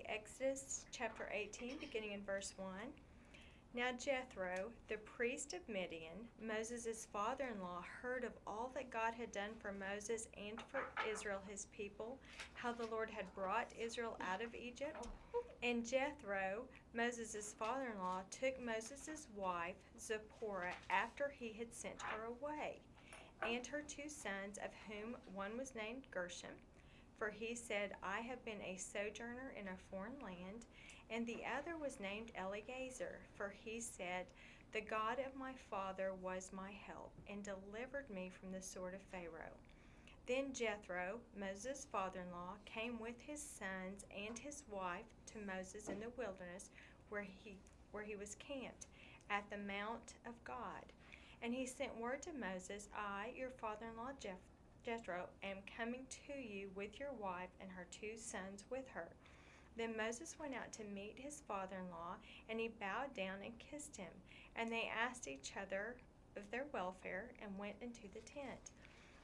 Exodus chapter 18, beginning in verse 1. Now Jethro, the priest of Midian, Moses' father-in-law, heard of all that God had done for Moses and for Israel his people, how the Lord had brought Israel out of Egypt. And Jethro, Moses' father-in-law, took Moses' wife, Zipporah, after he had sent her away, and her 2 sons, of whom one was named Gershom, for he said, I have been a sojourner in a foreign land, and the other was named Eleazar, for he said, the God of my father was my help, and delivered me from the sword of Pharaoh. Then Jethro, Moses' father-in-law, came with his sons and his wife to Moses in the wilderness, where he was camped, at the mount of God. And he sent word to Moses, I, your father-in-law Jethro, am coming to you with your wife and her 2 sons with her. Then Moses went out to meet his father-in-law, and he bowed down and kissed him. And they asked each other of their welfare, and went into the tent.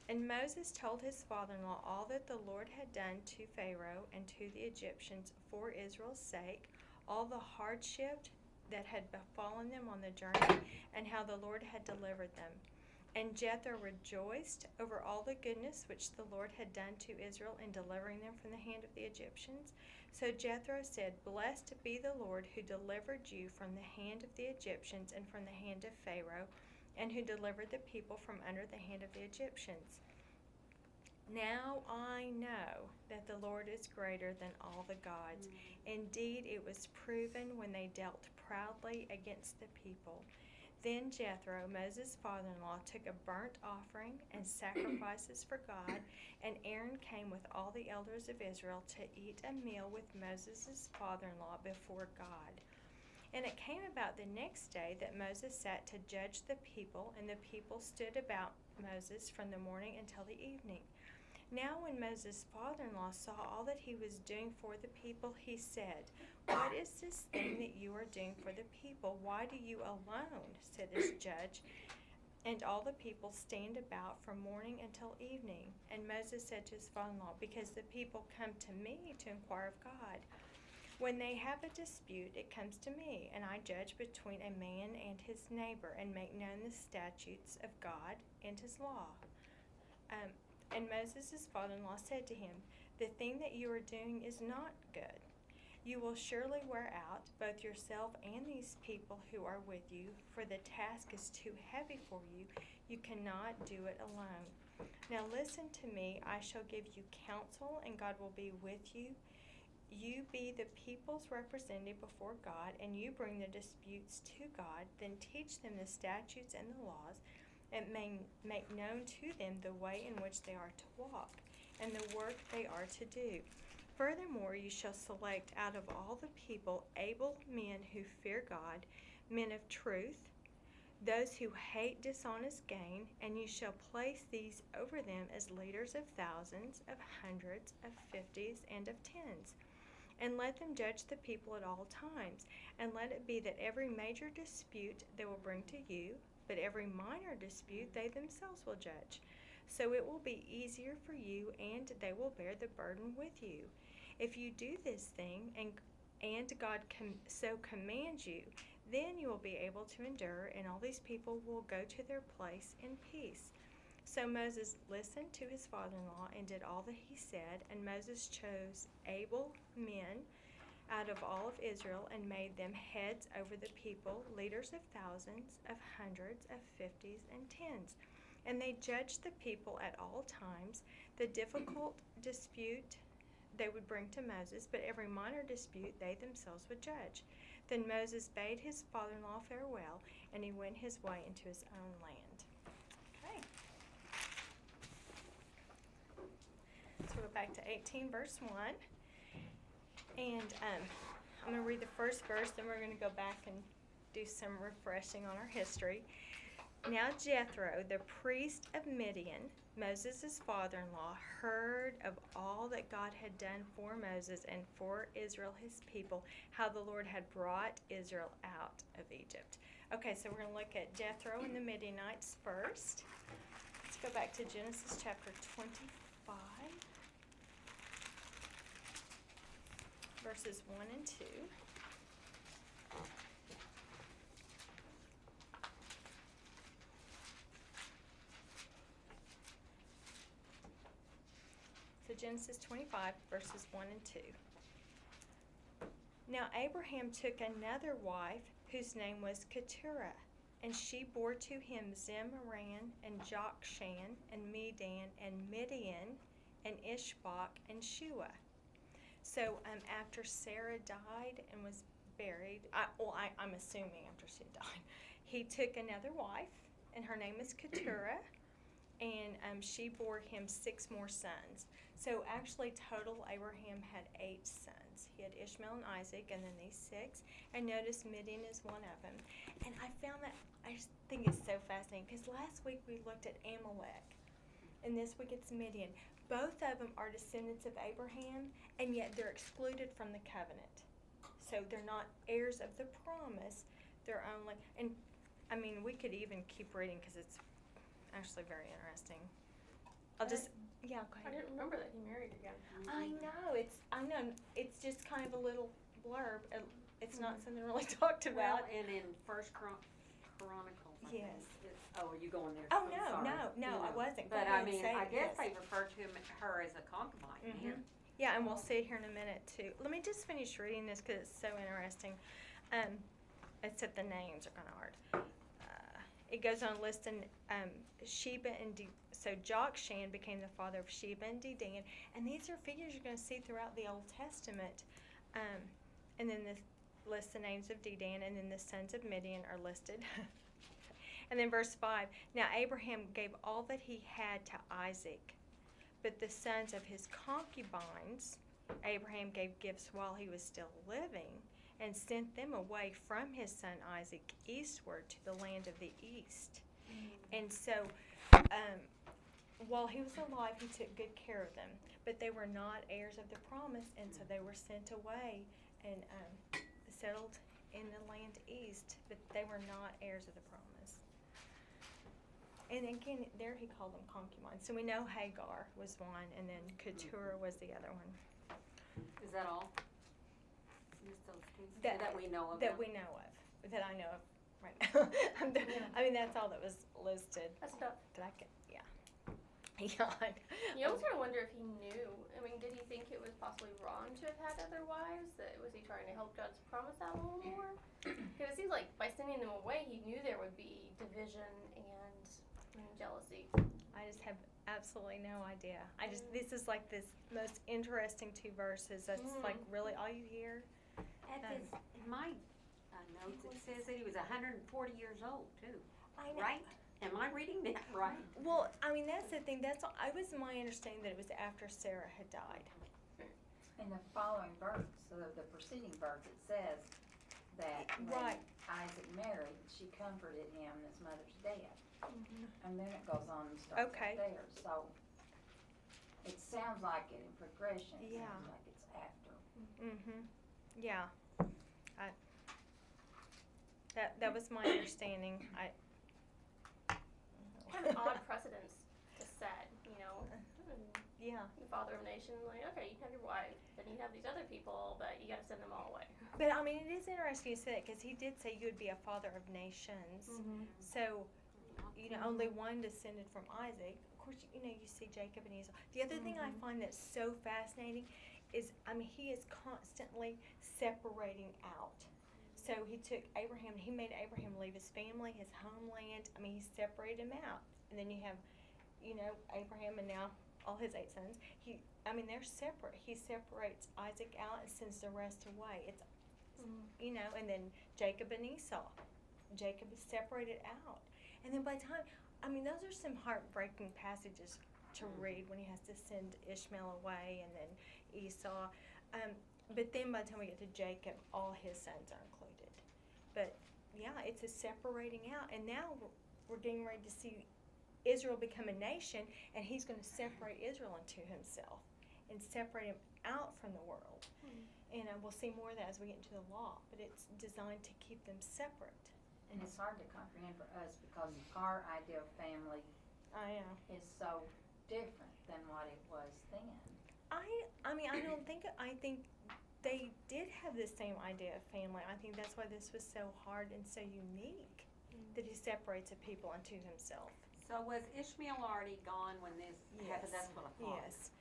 And Moses told his father-in-law all that the Lord had done to Pharaoh and to the Egyptians for Israel's sake, all the hardship that had befallen them on the journey, and how the Lord had delivered them. And Jethro rejoiced over all the goodness which the Lord had done to Israel in delivering them from the hand of the Egyptians. So Jethro said, Blessed be the Lord who delivered you from the hand of the Egyptians and from the hand of Pharaoh, and who delivered the people from under the hand of the Egyptians. Now I know that the Lord is greater than all the gods. Indeed, it was proven when they dealt proudly against the people. Then Jethro, Moses' father-in-law, took a burnt offering and sacrifices for God, and Aaron came with all the elders of Israel to eat a meal with Moses' father-in-law before God. And it came about the next day that Moses sat to judge the people, and the people stood about Moses from the morning until the evening. Now when Moses' father-in-law saw all that he was doing for the people, he said, What is this thing that you are doing for the people? Why do you alone sit as judge, and all the people stand about from morning until evening? And Moses said to his father-in-law, Because the people come to me to inquire of God. When they have a dispute, it comes to me, and I judge between a man and his neighbor, and make known the statutes of God and his law. And Moses' father-in-law said to him, The thing that you are doing is not good. You will surely wear out both yourself and these people who are with you, for the task is too heavy for you. You cannot do it alone. Now listen to me. I shall give you counsel, and God will be with you. You be the people's representative before God, and you bring the disputes to God. Then teach them the statutes and the laws, and make known to them the way in which they are to walk, and the work they are to do. Furthermore, you shall select out of all the people able men who fear God, men of truth, those who hate dishonest gain, and you shall place these over them as leaders of thousands, of hundreds, of 50s, and of 10s. And let them judge the people at all times, and let it be that every major dispute they will bring to you, but every minor dispute they themselves will judge. So it will be easier for you, and they will bear the burden with you. If you do this thing, and God so commands you, then you will be able to endure, and all these people will go to their place in peace. So Moses listened to his father-in-law and did all that he said, and Moses chose able men out of all of Israel, and made them heads over the people, leaders of thousands, of hundreds, of 50s, and 10s. And they judged the people at all times. The difficult dispute they would bring to Moses, but every minor dispute they themselves would judge. Then Moses bade his father-in-law farewell, and he went his way into his own land. Okay. So we're back to 18, verse 1. And I'm going to read the first verse, then we're going to go back and do some refreshing on our history. Now Jethro, the priest of Midian, Moses' father-in-law, heard of all that God had done for Moses and for Israel, his people, how the Lord had brought Israel out of Egypt. Okay, so we're going to look at Jethro and the Midianites first. Let's go back to Genesis chapter 25. verses 1 and 2. So Genesis 25, verses 1 and 2. Now Abraham took another wife, whose name was Keturah, and she bore to him Zimran, and Jokshan, and Medan, and Midian, and Ishbak, and Shua. So after Sarah died and was buried, I'm assuming after she died, he took another wife, and her name is Keturah, and she bore him 6 more sons. So actually, total, Abraham had 8 sons. He had Ishmael and Isaac, and then these 6. And notice Midian is one of them. And I found that, I just think it's so fascinating, because last week we looked at Amalek, and this week it's Midian. Both of them are descendants of Abraham, and yet they're excluded from the covenant. So they're not heirs of the promise. They're only, and I mean, we could even keep reading because it's actually very interesting. I'll just, yeah, go I ahead. didn't remember that he married again. I know, it's just kind of a little blurb. It's not something really talked Well, about. and in First Chronicles, I Yes. think, are you going there? Oh, I'm no, sorry. no, I wasn't. Go But ahead, I mean, say I it, guess yes. they refer to her as a concubine here. Yeah, and we'll see it here in a minute too. Let me just finish reading this because it's so interesting. Except the names are kind of hard. It goes on listing Sheba and so Jokshan became the father of Sheba and Dedan, and these are figures you're going to see throughout the Old Testament. And then this lists the names of Dedan, and then the sons of Midian are listed. And then verse 5, now Abraham gave all that he had to Isaac, but the sons of his concubines, Abraham gave gifts while he was still living, and sent them away from his son Isaac eastward to the land of the east. And so, while he was alive, he took good care of them, but they were not heirs of the promise, and so they were sent away and settled in the land east, but they were not heirs of the promise. And again, there he called them concubines. So we know Hagar was one, and then Keturah was the other one. Is that all? Just those two That we know of? That we know of. That I know of right now. I mean, that's all that was listed. That's tough. That I can, yeah. Yeah. You almost kind of wonder if he knew. I mean, did he think it was possibly wrong to have had other wives? Was he trying to help God's promise out a little more? Because it seems like by sending them away, he knew there would be division and jealousy. I just have absolutely no idea. This is like this most interesting 2 verses. That's like really all you hear. In my notes, it says that he was 140 years old, too. I know. Right? Am I reading that right? Well, I mean, that's the thing. It was my understanding that it was after Sarah had died. In the following verse, so the preceding verse, it says that when Isaac married, she comforted him in his mother's death. And then it goes on and starts up there. So it sounds like it in progression. It sounds like it's after. Yeah. That was my understanding. Kind of odd precedents to set, you know. Yeah. The father of a nation, like, okay, you have your wife, then you have these other people, but you got to send them all away. But I mean, it is interesting you say that because he did say you would be a father of nations. So, you know, only one descended from Isaac. Of course, you know, you see Jacob and Esau. The other thing I find that's so fascinating is, I mean, he is constantly separating out. So he took Abraham, he made Abraham leave his family, his homeland. I mean, he separated him out. And then you have, you know, Abraham and now all his 8 sons. They're separate. He separates Isaac out and sends the rest away. It's, you know, and then Jacob and Esau. Jacob is separated out. And then by the time, I mean, those are some heartbreaking passages to read when he has to send Ishmael away and then Esau. But then by the time we get to Jacob, all his sons are included. But yeah, it's a separating out. And now we're getting ready to see Israel become a nation, and he's going to separate Israel into himself and separate him out from the world. And we'll see more of that as we get into the law. But it's designed to keep them separate. And it's hard to comprehend for us because our idea of family is so different than what it was then. I think they they did have the same idea of family. I think that's why this was so hard and so unique, that he separates a people unto himself. So was Ishmael already gone when this happened? That's what I thought. Yes.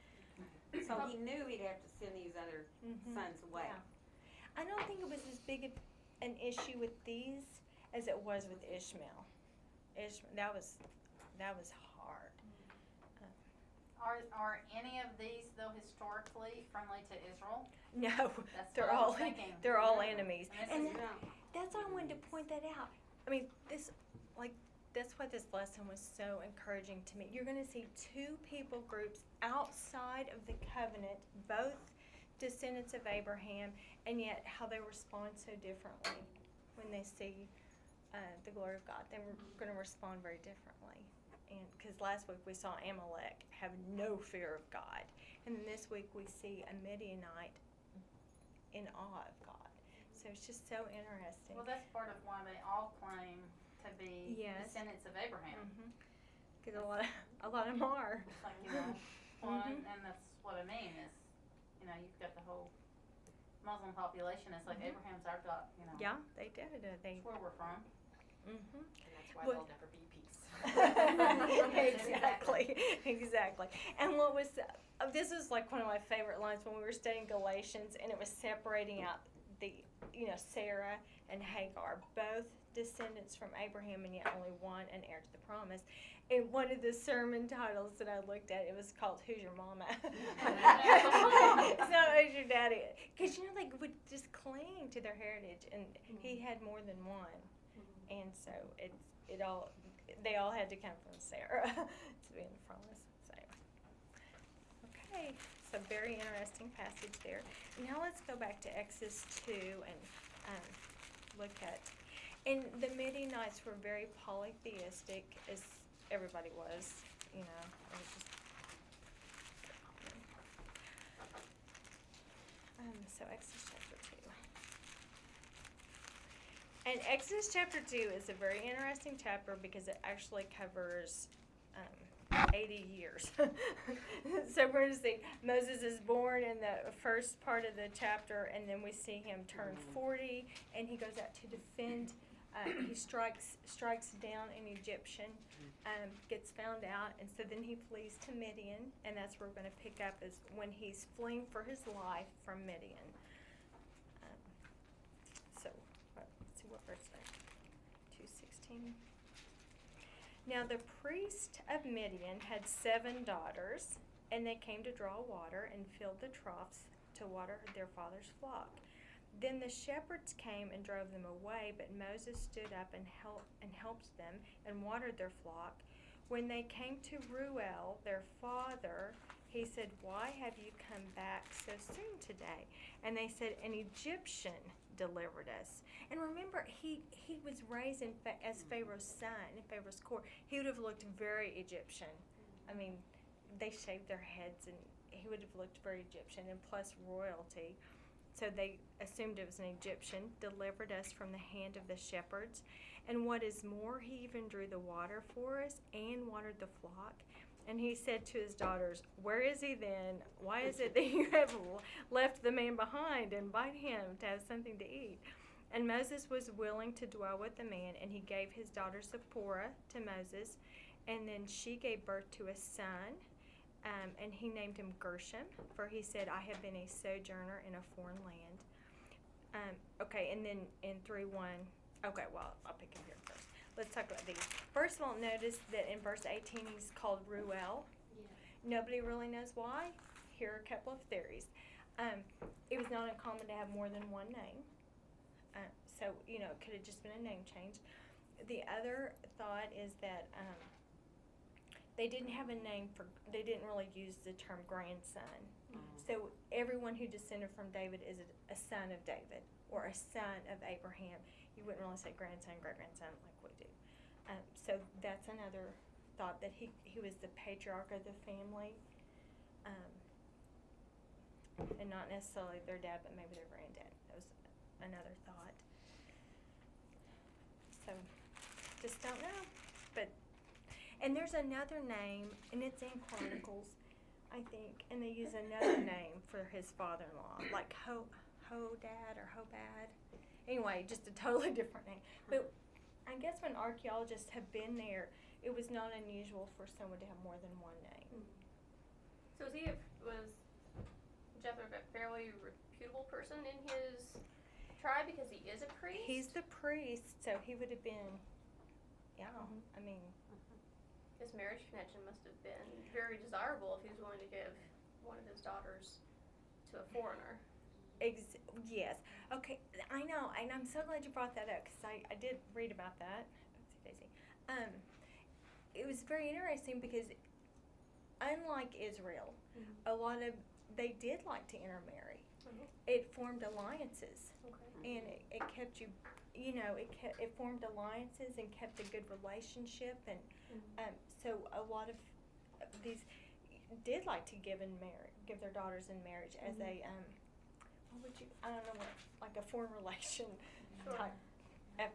So he knew he'd have to send these other sons away. Yeah. I don't think it was as big an issue with these as it was with Ishmael. That was hard. Are any of these though historically friendly to Israel? No, That's they're what I all was thinking. they're all enemies, And and this Yeah. that's why I wanted to point that out. I mean, that's why this lesson was so encouraging to me. You're going to see two people groups outside of the covenant, both descendants of Abraham, and yet how they respond so differently when they see the glory of God. They were going to respond very differently. And because last week we saw Amalek have no fear of God, and then this week we see a Midianite in awe of God. So it's just so interesting. Well, that's part of why they all claim to be Yes. descendants of Abraham. Because a lot of them are. It's like, you know, well, Mhm. and that's what I mean is, you know, you've got the whole Muslim population. It's like Abraham's our God, you know. Yeah, they did. They. That's where we're from. Mm-hmm. And that's why Well- there'll never be peace. Exactly. And what was this was like one of my favorite lines when we were studying Galatians, and it was separating out Sarah and Hagar, both descendants from Abraham, and yet only one an heir to the promise. And one of the sermon titles that I looked at, it was called "Who's Your Mama?" So who's your daddy? Because they would just cling to their heritage, and he had more than one, and so they all had to come from Sarah to be in the promise. So, okay, so very interesting passage there. Now let's go back to Exodus 2 and look at. And the Midianites were very polytheistic, as everybody was. It was just. So Exodus chapter 2. And Exodus chapter 2 is a very interesting chapter because it actually covers 80 years. So we're going to see Moses is born in the first part of the chapter, and then we see him turn 40, and he goes out to defend. He strikes down an Egyptian, gets found out, and so then he flees to Midian, and that's where we're going to pick up is when he's fleeing for his life from Midian. Let's see what verse there. 2:16. Now the priest of Midian had 7 daughters, and they came to draw water and filled the troughs to water their father's flock. Then the shepherds came and drove them away, but Moses stood up and helped them and watered their flock. When they came to Reuel, their father, he said, "Why have you come back so soon today?" And they said, "An Egyptian delivered us." And remember, he was raised as Pharaoh's son in Pharaoh's court. He would have looked very Egyptian. I mean, they shaved their heads, and he would have looked very Egyptian, and plus royalty. So they assumed it was an Egyptian, delivered us from the hand of the shepherds. And what is more, he even drew the water for us and watered the flock. And he said to his daughters, "Where is he then? Why is it that you have left the man behind? Invite him to have something to eat." And Moses was willing to dwell with the man, and he gave his daughter Zipporah to Moses. And then she gave birth to a son. And he named him Gershom, for he said, "I have been a sojourner in a foreign land." Okay, and then in 3:1, okay, well, I'll pick him here first. Let's talk about these. First of all, notice that in verse 18 he's called Reuel. Nobody really knows why. Here are a couple of theories. It was not uncommon to have more than one name. So, it could have just been a name change. The other thought is that they didn't have a name they didn't really use the term grandson. So everyone who descended from David is a son of David or a son of Abraham. You wouldn't really say grandson, great-grandson like we do. So that's another thought, that he was the patriarch of the family, and not necessarily their dad, but maybe their granddad. That was another thought. So just don't know. And there's another name, and it's in Chronicles, I think, and they use another name for his father-in-law, like Hodad or Hobad. Anyway, just a totally different name. But I guess when archaeologists have been there, it was not unusual for someone to have more than one name. So was Jethro a fairly reputable person in his tribe because he is a priest? He's the priest, so he would have been, yeah, I mean. His marriage connection must have been very desirable if he was willing to give one of his daughters to a foreigner. Yes. Okay, I know, and I'm so glad you brought that up, because I did read about that. Oopsie daisy. It was very interesting because unlike Israel, a lot of, they did like to intermarry. It formed alliances, Okay. and it kept you, it formed alliances and kept a good relationship, and so a lot of these did like to give their daughters in marriage as a what would you, I don't know what, like a foreign relation Sure. type.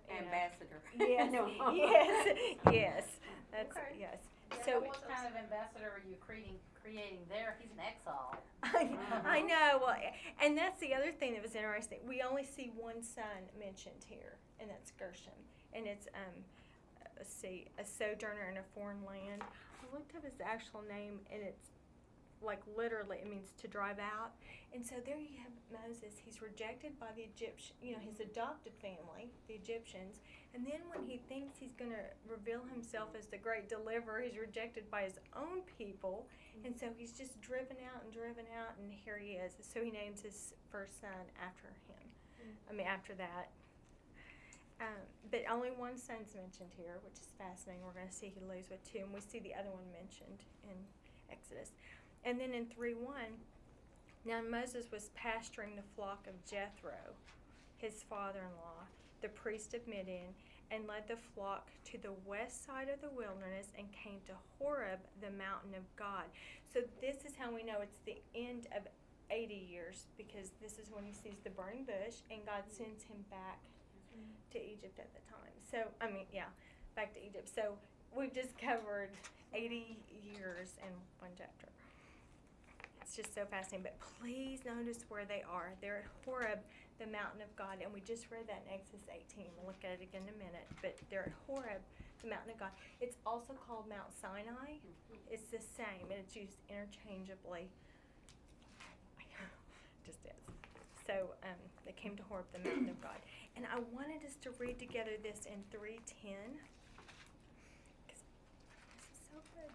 Ambassador. Yes, No. yes, that's, Okay. yes. Yeah, So, What kind of ambassador are you creating there? He's an exile. I know, well, and that's the other thing that was interesting. We only see one son mentioned here, and that's Gershom. And it's, let's see, a sojourner in a foreign land. I looked up his actual name, and it's, like, literally, it means to drive out. And so there you have Moses. He's rejected by the Egyptian, his adopted family, the Egyptians. And then when he thinks he's going to reveal himself as the great deliverer, he's rejected by his own people. And so he's just driven out, and here he is. So he names his first son after him. After that. But only one son's mentioned here, which is fascinating. We're going to see he leaves with two, and we see the other one mentioned in Exodus. And then in 3:1, now Moses was pasturing the flock of Jethro, his father-in-law, the priest of Midian, and led the flock to the west side of the wilderness and came to Horeb, the mountain of God. So this is how we know it's the end of 80 years, because this is when he sees the burning bush, and God sends him back to Egypt at the time. So, back to Egypt. So we've just covered 80 years in one chapter. It's just so fascinating. But please notice where they are. They're at Horeb, the mountain of God, and we just read that in Exodus 18. We'll look at it again in a minute. But they're at Horeb, the mountain of God. It's also called Mount Sinai. It's the same, and it's used interchangeably. Just is. So they came to Horeb, the mountain of God. And I wanted us to read together this in 3:10. Because this is so good.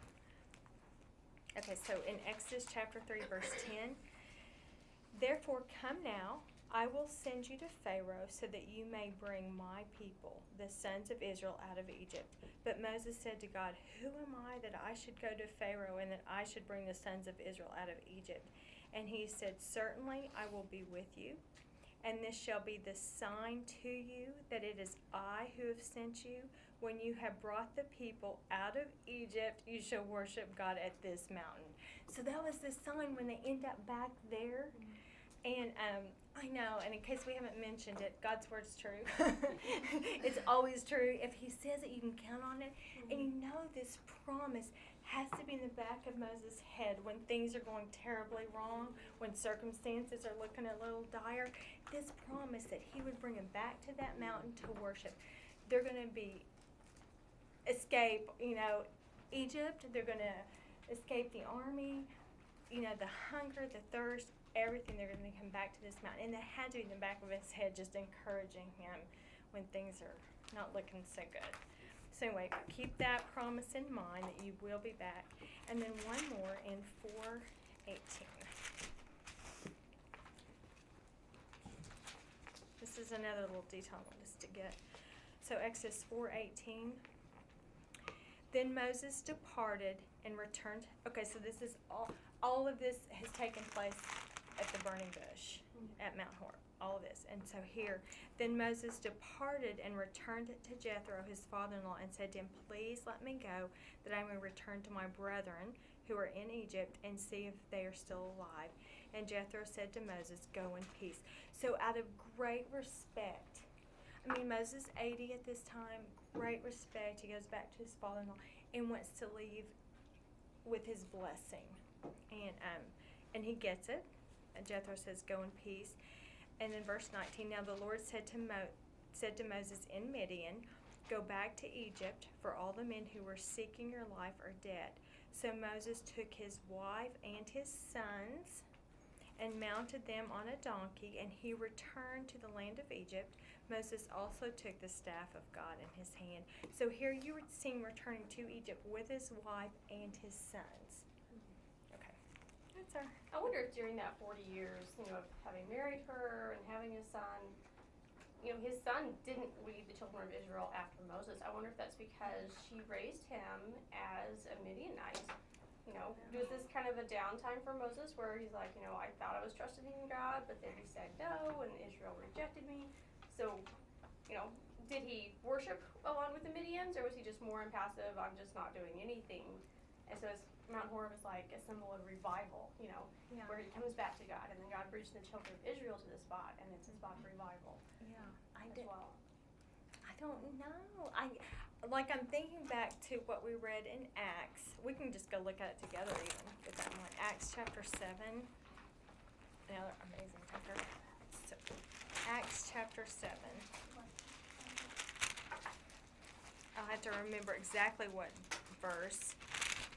Okay, so in Exodus chapter 3, verse 10, "Therefore come now, I will send you to Pharaoh so that you may bring my people, the sons of Israel, out of Egypt. But Moses said to God, Who am I that I should go to Pharaoh and that I should bring the sons of Israel out of Egypt? And he said, Certainly I will be with you, and this shall be the sign to you that it is I who have sent you. When you have brought the people out of Egypt, you shall worship God at this mountain." So that was the sign when they end up back there. And I know, and in case we haven't mentioned it, God's word's true. It's always true. If he says it, you can count on it. And this promise has to be in the back of Moses' head when things are going terribly wrong, when circumstances are looking a little dire. This promise that he would bring them back to that mountain to worship. They're going to escape, Egypt. They're going to escape the army, the hunger, the thirst, everything. They're going to come back to this mountain. And that had to be in the back of his head, just encouraging him when things are not looking so good. So anyway, keep that promise in mind that you will be back. And then one more in 4:18. This is another little detail I want us to get. So Exodus 4:18. "Then Moses departed and returned." Okay, so this is all of this has taken place at the burning bush at Mount Horeb. All of this. And so here, "Then Moses departed and returned to Jethro, his father-in-law, and said to him, Please let me go, that I may return to my brethren who are in Egypt and see if they are still alive. And Jethro said to Moses, Go in peace." So out of great respect, Moses 80 at this time, great respect. He goes back to his father-in-law and wants to leave with his blessing. And he gets it. And Jethro says, Go in peace. And then verse 19, now the Lord said to Moses in Midian, go back to Egypt, for all the men who were seeking your life are dead. So Moses took his wife and his sons and mounted them on a donkey, and he returned to the land of Egypt. Moses also took the staff of God in his hand. So here you would see him returning to Egypt with his wife and his sons. Okay, that's our. I wonder if during that 40 years, of having married her and having a son, his son didn't lead the children of Israel after Moses. I wonder if that's because she raised him as a Midianite. Was this kind of a downtime for Moses where he's like, I thought I was trusting in God, but then he said no, and Israel rejected me. So, did he worship along with the Midians, or was he just more impassive, I'm just not doing anything? And so Mount Horeb is like a symbol of revival, where he comes back to God, and then God brings the children of Israel to the spot, and it's a spot of revival as well. I don't know. I'm thinking back to what we read in Acts. We can just go look at it together even with that one. Acts chapter 7. Another amazing chapter. So, Acts chapter 7. I'll have to remember exactly what verse,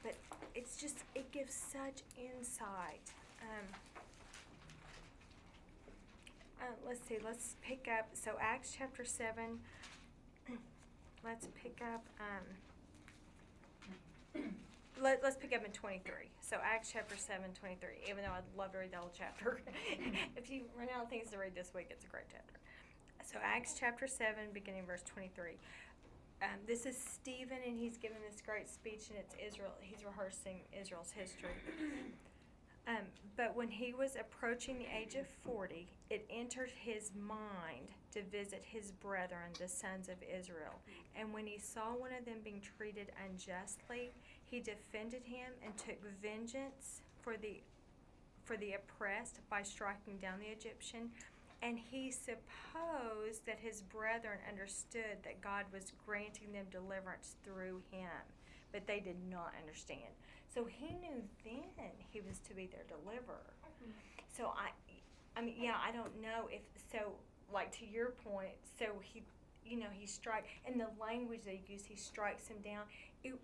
but it gives such insight. Let's see, let's pick up, so Acts chapter 7, let's pick up, let's pick up in 23. So Acts chapter 7, 23, even though I'd love to read the whole chapter. If you run out of things to read this week, it's a great chapter. So Acts chapter 7, beginning verse 23. This is Stephen, and he's giving this great speech, and it's Israel. He's rehearsing Israel's history. But when he was approaching the age of 40, it entered his mind to visit his brethren, the sons of Israel. And when he saw one of them being treated unjustly, he defended him and took vengeance for the oppressed by striking down the Egyptian. And he supposed that his brethren understood that God was granting them deliverance through him, but they did not understand. So he knew then he was to be their deliverer. So I don't know if, so like to your point, so he strikes, and the language they use, he strikes him down. It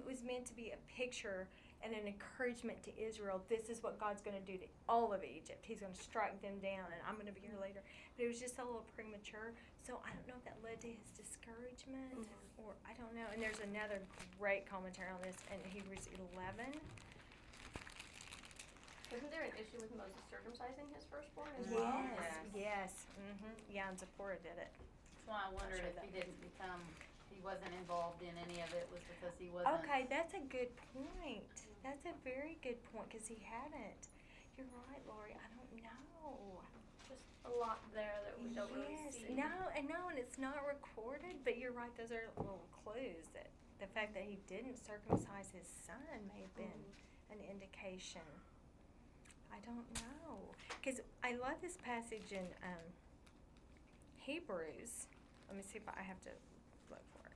was meant to be a picture and an encouragement to Israel. This is what God's going to do to all of Egypt. He's going to strike them down, and I'm going to be here later. But it was just a little premature. So I don't know if that led to his discouragement, or I don't know. And there's another great commentary on this in Hebrews 11. Isn't there an issue with Moses circumcising his firstborn as well? Yes. Yeah, and Zipporah did it. That's why I wondered if he wasn't involved in any of it, was because he wasn't. Okay, that's a good point. That's a very good point, because he hadn't. You're right, Lori. I don't know. Just a lot there that we don't really see. No, and it's not recorded, but you're right. Those are little clues that the fact that he didn't circumcise his son may have been an indication. I don't know, because I love this passage in Hebrews. Let me see if I have to look for it.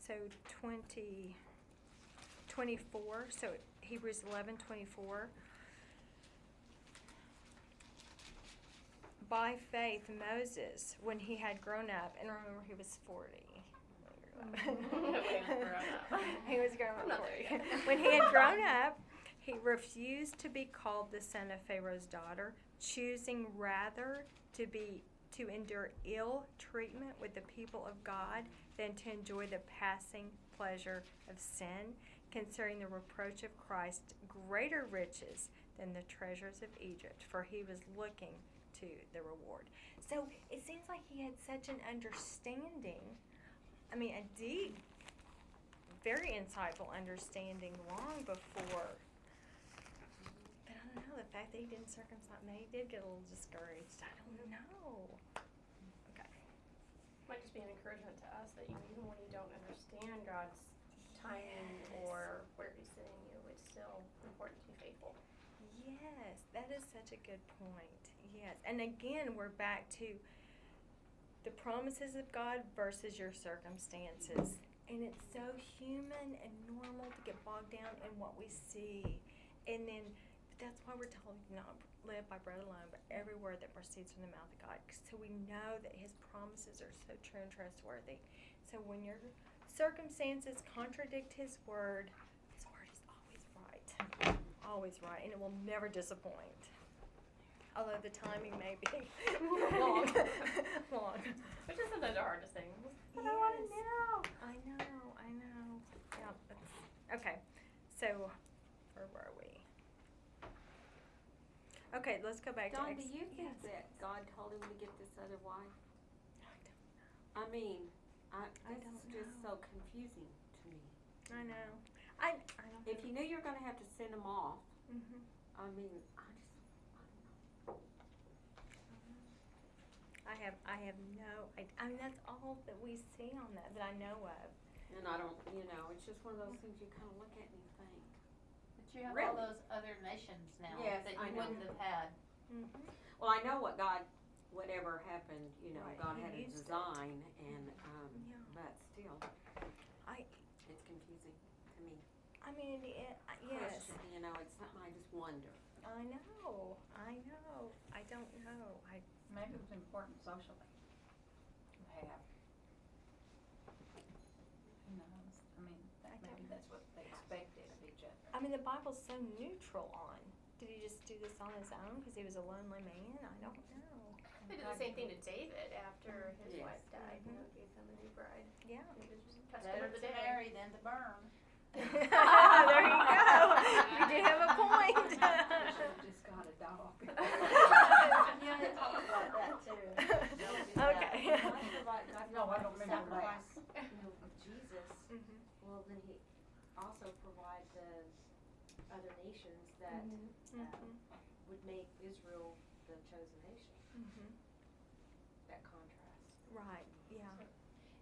So 24. So Hebrews 11:24. By faith, Moses, when he had grown up, and remember he was 40. He was grown up 40. When he had grown up, he refused to be called the son of Pharaoh's daughter, choosing rather to endure ill treatment with the people of God than to enjoy the passing pleasure of sin, considering the reproach of Christ greater riches than the treasures of Egypt, for he was looking to the reward. So it seems like he had such an understanding, a deep, very insightful understanding long before. But I don't know, the fact that he didn't circumcise, maybe he did get a little discouraged. I don't know. Okay. Might just be an encouragement to us that even when you don't understand God's timing or where he's sending you, it's still important to be faithful. Yes, that is such a good point. Yes, and again, we're back to the promises of God versus your circumstances. And it's so human and normal to get bogged down in what we see. And then that's why we're told not live by bread alone, but every word that proceeds from the mouth of God. So we know that His promises are so true and trustworthy. So when your circumstances contradict His word is always right. Always right, and it will never disappoint. Although the timing may be long. Which is sometimes hard to sing. But I want to Yes. know. I know. Yeah, okay. So, where were we? Okay, let's go back Dawn, to do you think yes. that God told him to get this other wife? I I mean, I this don't is just know. so confusing to me. know. I don't If you knew you were gonna have to send him off, Mhm. I mean, I have no. I mean, that's all that we see on that I know of. and I don't, it's just one of those things you kind of look at and you think. But you have all Really? those other nations now Yes, that I you know. wouldn't have had. Mm-hmm. Well, I know what God, whatever happened, Right, God He had a used it. design, and Yeah. but still, I it's confusing to me. I mean, yes. Question, it's something I just wonder. I know. I don't know. Maybe it was important socially to have. Who knows? I mean, I maybe don't- that's what they expected of each other. I mean, the Bible's so neutral on. Did he just do this on his own because he was a lonely man? I don't know. They did the same thing to David after his Yes. wife died. Mhm. Gave him a new bride. Yeah. It was just touched Better of the to day. marry than to burn. There you go. You do have a point. You should've just got a dog. Yeah, they talk about that too. Okay. No, I don't remember that. Of Jesus, Mhm. well, then he also provide the other nations that Mhm. would make Israel the chosen nation. Mhm. That contrast. Right. Yeah.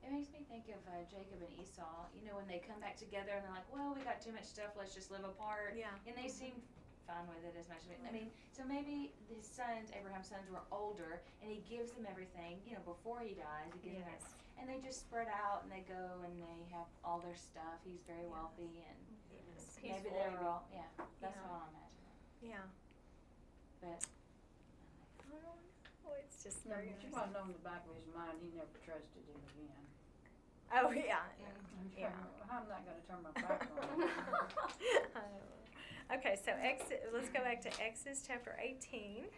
It makes me think of Jacob and Esau. When they come back together and they're like, "Well, we got too much stuff. Let's just live apart." Yeah. And they seem fine with it as much. I mean, so maybe his sons, Abraham's sons, were older, and he gives them everything. Before he dies, he gives them, Yes. and they just spread out and they go and they have all their stuff. He's very wealthy, and Yes. maybe Peaceful. they were all, that's Yeah. all I'm imagining. Yeah. But I don't know. It's just No, very but you interesting. want to know in the back of his mind, he never trusted him again. Oh yeah. Yeah. I'm not gonna turn my back on him. Okay, so let's go back to Exodus chapter 18,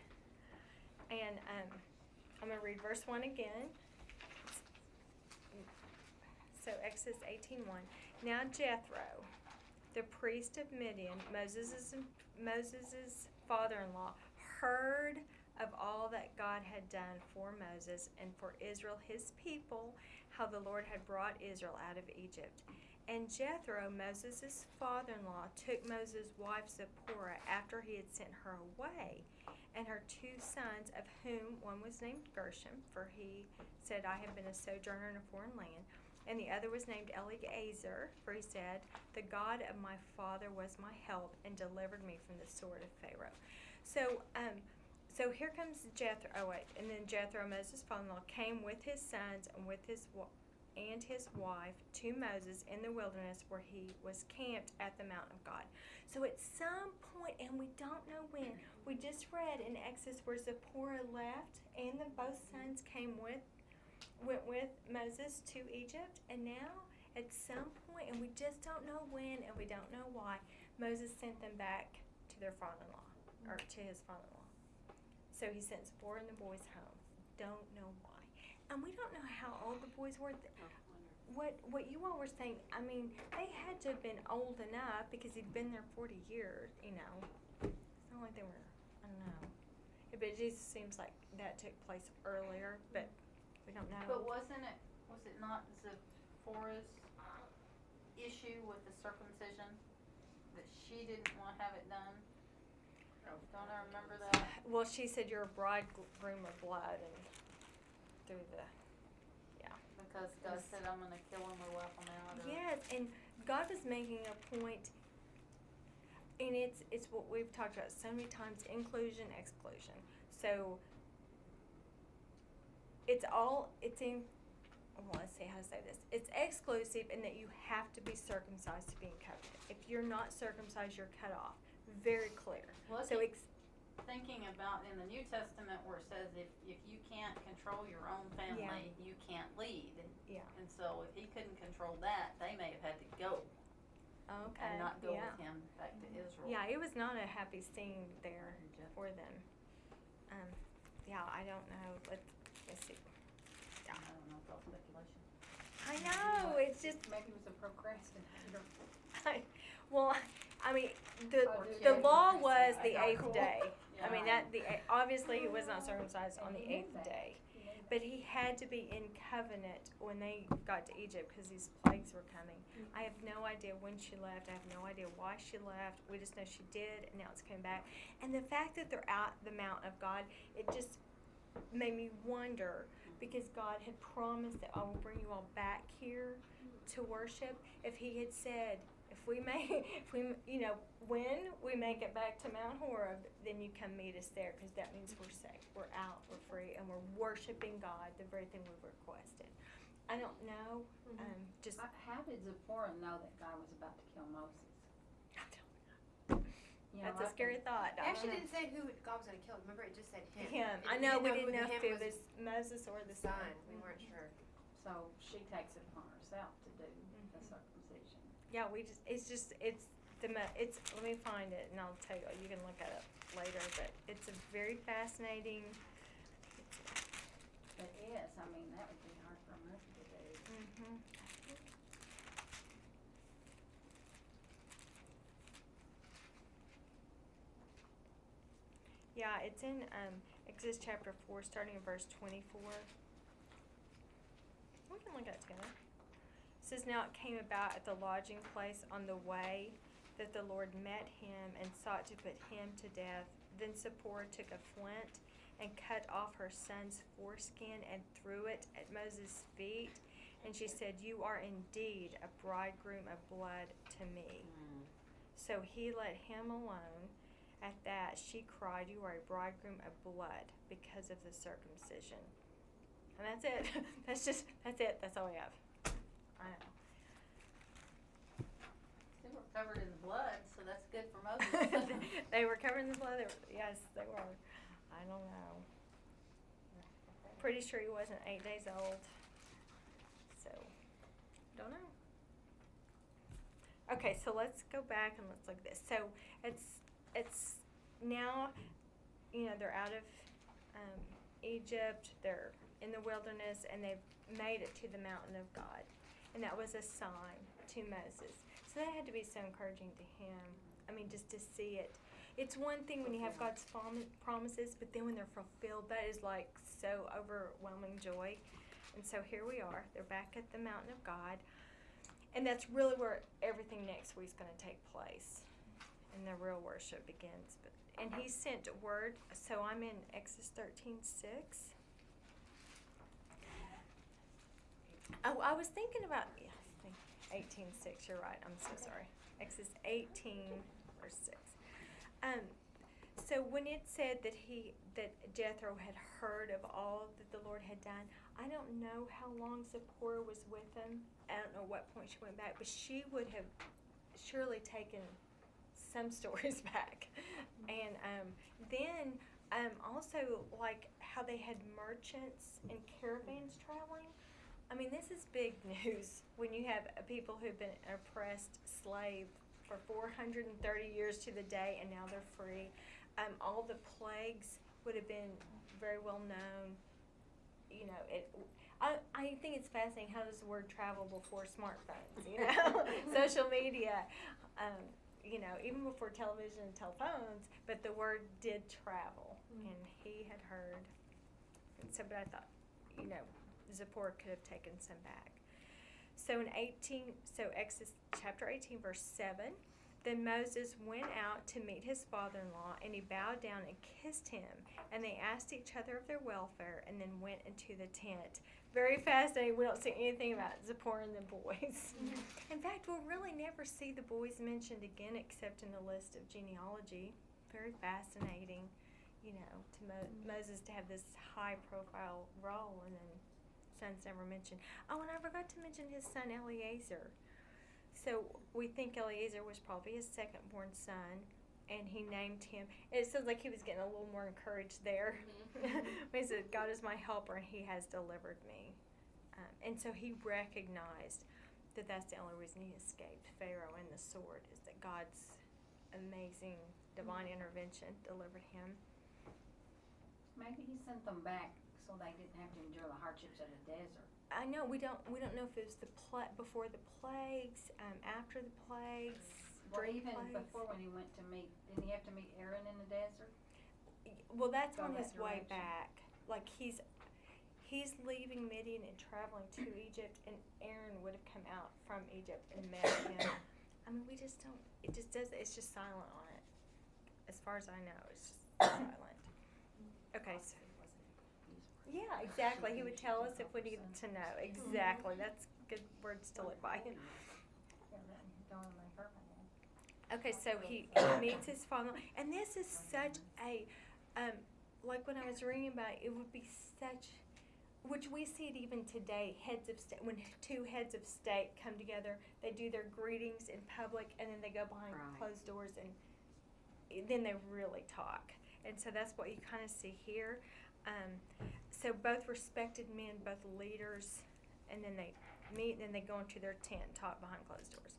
and I'm gonna read verse 1 again. So Exodus 18:1. Now Jethro, the priest of Midian, Moses's father-in-law, heard of all that God had done for Moses and for Israel his people, how the Lord had brought Israel out of Egypt. And Jethro, Moses' father-in-law, took Moses' wife Zipporah after he had sent her away, and her 2 sons, of whom one was named Gershom, for he said, I have been a sojourner in a foreign land, and the other was named Eleazar, for he said, the God of my father was my help and delivered me from the sword of Pharaoh. So here comes Jethro. Oh wait, and then Jethro, Moses' father-in-law, came with his sons and with his wife to Moses in the wilderness, where he was camped at the mountain of God. So at some point, and we don't know when, we just read in Exodus where Zipporah left, and both sons went with Moses to Egypt, and now at some point, and we just don't know when, and we don't know why, Moses sent them back to their father-in-law, or to his father-in-law. So he sent Zipporah and the boys home. Don't know why. And we don't know how old the boys were. What you all were saying, I mean, they had to have been old enough because he'd been there 40 years, It's not like they were, I don't know. But it just seems like that took place earlier, but we don't know. But was it not Zipporah's issue with the circumcision? That she didn't want to have it done? Don't I remember that? Well, she said you're a bridegroom of blood, and through the, Because God said, I'm going to kill him or wipe him out. Or yes, and God was making a point, and it's what we've talked about so many times: inclusion, exclusion. So it's let's see how to say this. It's exclusive in that you have to be circumcised to be in covenant. If you're not circumcised, you're cut off. very clear. Well, So thinking about in the New Testament where it says if you can't control your own family, you can't lead. Yeah. And so if he couldn't control that, they may have had to go okay, and not go yeah. with him back to Israel. Yeah, it was not a happy scene there for them. Yeah, I don't know. Let's see. I don't know, it's all speculation. I know. It's just. Maybe it was a procrastinator. Well, I mean, the Oh, did the you? law was I the got 8th cool. day. I mean Yeah. obviously he was not circumcised on the And he knew 8th that. day, He knew that. but he had to be in covenant when they got to Egypt because these plagues were coming. I have no idea when she left. I have no idea why she left. We just know she did, and now it's coming back. And the fact that they're at the Mount of God, it just made me wonder because God had promised that I will bring you all back here to worship. If He had said, when we make it back to Mount Horeb, then you come meet us there because that means we're safe, we're out, we're free, and we're worshiping God, the very thing we've requested. I don't know. Just How did Zipporah know that God was about to kill Moses? I don't know. You know, That's a scary thought. It actually didn't say who God was going to kill. Remember, it just said him. Him. It I know we who didn't know the if him it was Moses or the son. son. We weren't sure. So she takes it upon herself to do the circumcision. Yeah, it's let me find it and I'll tell you. You can look at it later, but it's a very fascinating. But yes, I mean, that would be hard for a mother to do. Mm-hmm. Yeah, it's in Exodus chapter 4, starting in verse 24. We can look at it together. It says, "Now it came about at the lodging place on the way that the Lord met him and sought to put him to death. Then Zipporah took a flint and cut off her son's foreskin and threw it at Moses' feet. And she said, 'You are indeed a bridegroom of blood to me.' So he let him alone. At that, she cried, 'You are a bridegroom of blood because of the circumcision.'" And that's it. That's it. That's all we have. I know. They were covered in blood, so that's good for Moses. They were covered in the blood. Yes, they were. I don't know. Pretty sure he wasn't 8 days old. So, don't know. Okay, so let's go back and let's look at this. So it's now, they're out of Egypt. They're in the wilderness, and they've made it to the mountain of God, and that was a sign to Moses. So that had to be so encouraging to him. I mean, just to see it. It's one thing when you have God's promises, but then when they're fulfilled, that is like so overwhelming joy. And so here we are. They're back at the mountain of God. And that's really where everything next week's going to take place. And the real worship begins. And he sent word. So I'm in Exodus 13:6. Oh, I was thinking about 18:6. You're right. I'm so sorry. Exodus 18 verse 6. So when it said that Jethro had heard of all that the Lord had done, I don't know how long Zipporah was with him. I don't know what point she went back, but she would have surely taken some stories back. And then also like how they had merchants and caravans traveling. I mean, this is big news when you have people who've been oppressed slave for 430 years to the day, and now they're free. All the plagues would have been very well known. I think it's fascinating. How does the word travel before smartphones? Social media. Even before television and telephones. But the word did travel, and he had heard. And so, but I thought, Zipporah could have taken some back. So Exodus chapter 18, verse 7. Then Moses went out to meet his father-in-law, and he bowed down and kissed him. And they asked each other of their welfare, and then went into the tent. Very fascinating. We don't see anything about Zipporah and the boys. In fact, we'll really never see the boys mentioned again, except in the list of genealogy. Very fascinating, to Moses to have this high-profile role, and then son's never mentioned. Oh, and I forgot to mention his son Eliezer. So we think Eliezer was probably his second-born son, and he named him. It sounds like he was getting a little more encouraged there. He said, God is my helper, and he has delivered me. And so he recognized that that's the only reason he escaped Pharaoh and the sword, is that God's amazing divine intervention delivered him. Maybe he sent them back so they didn't have to endure the hardships of the desert. I know we don't know if it was before the plagues, after the plagues, Or during even plagues. before when he went to meet, didn't he have to meet Aaron in the desert? Well, that's Go on that his way direction. back. Like he's leaving Midian and traveling to Egypt, and Aaron would have come out from Egypt and met him. I mean, we just don't. It just does. It's just silent on it. As far as I know, it's just silent. Okay, so. Yeah, exactly. He would tell us if we needed to know. Exactly. That's good words to live by. Yeah, that, don't make her mad. Okay, so he meets his father, and this is such a, like when I was reading about it, it would be such, which we see it even today, heads of state, when two heads of state come together, they do their greetings in public, and then they go behind Right. closed doors, and then they really talk. And so that's what you kind of see here. So both respected men, both leaders, and then they meet, and then they go into their tent and talk behind closed doors.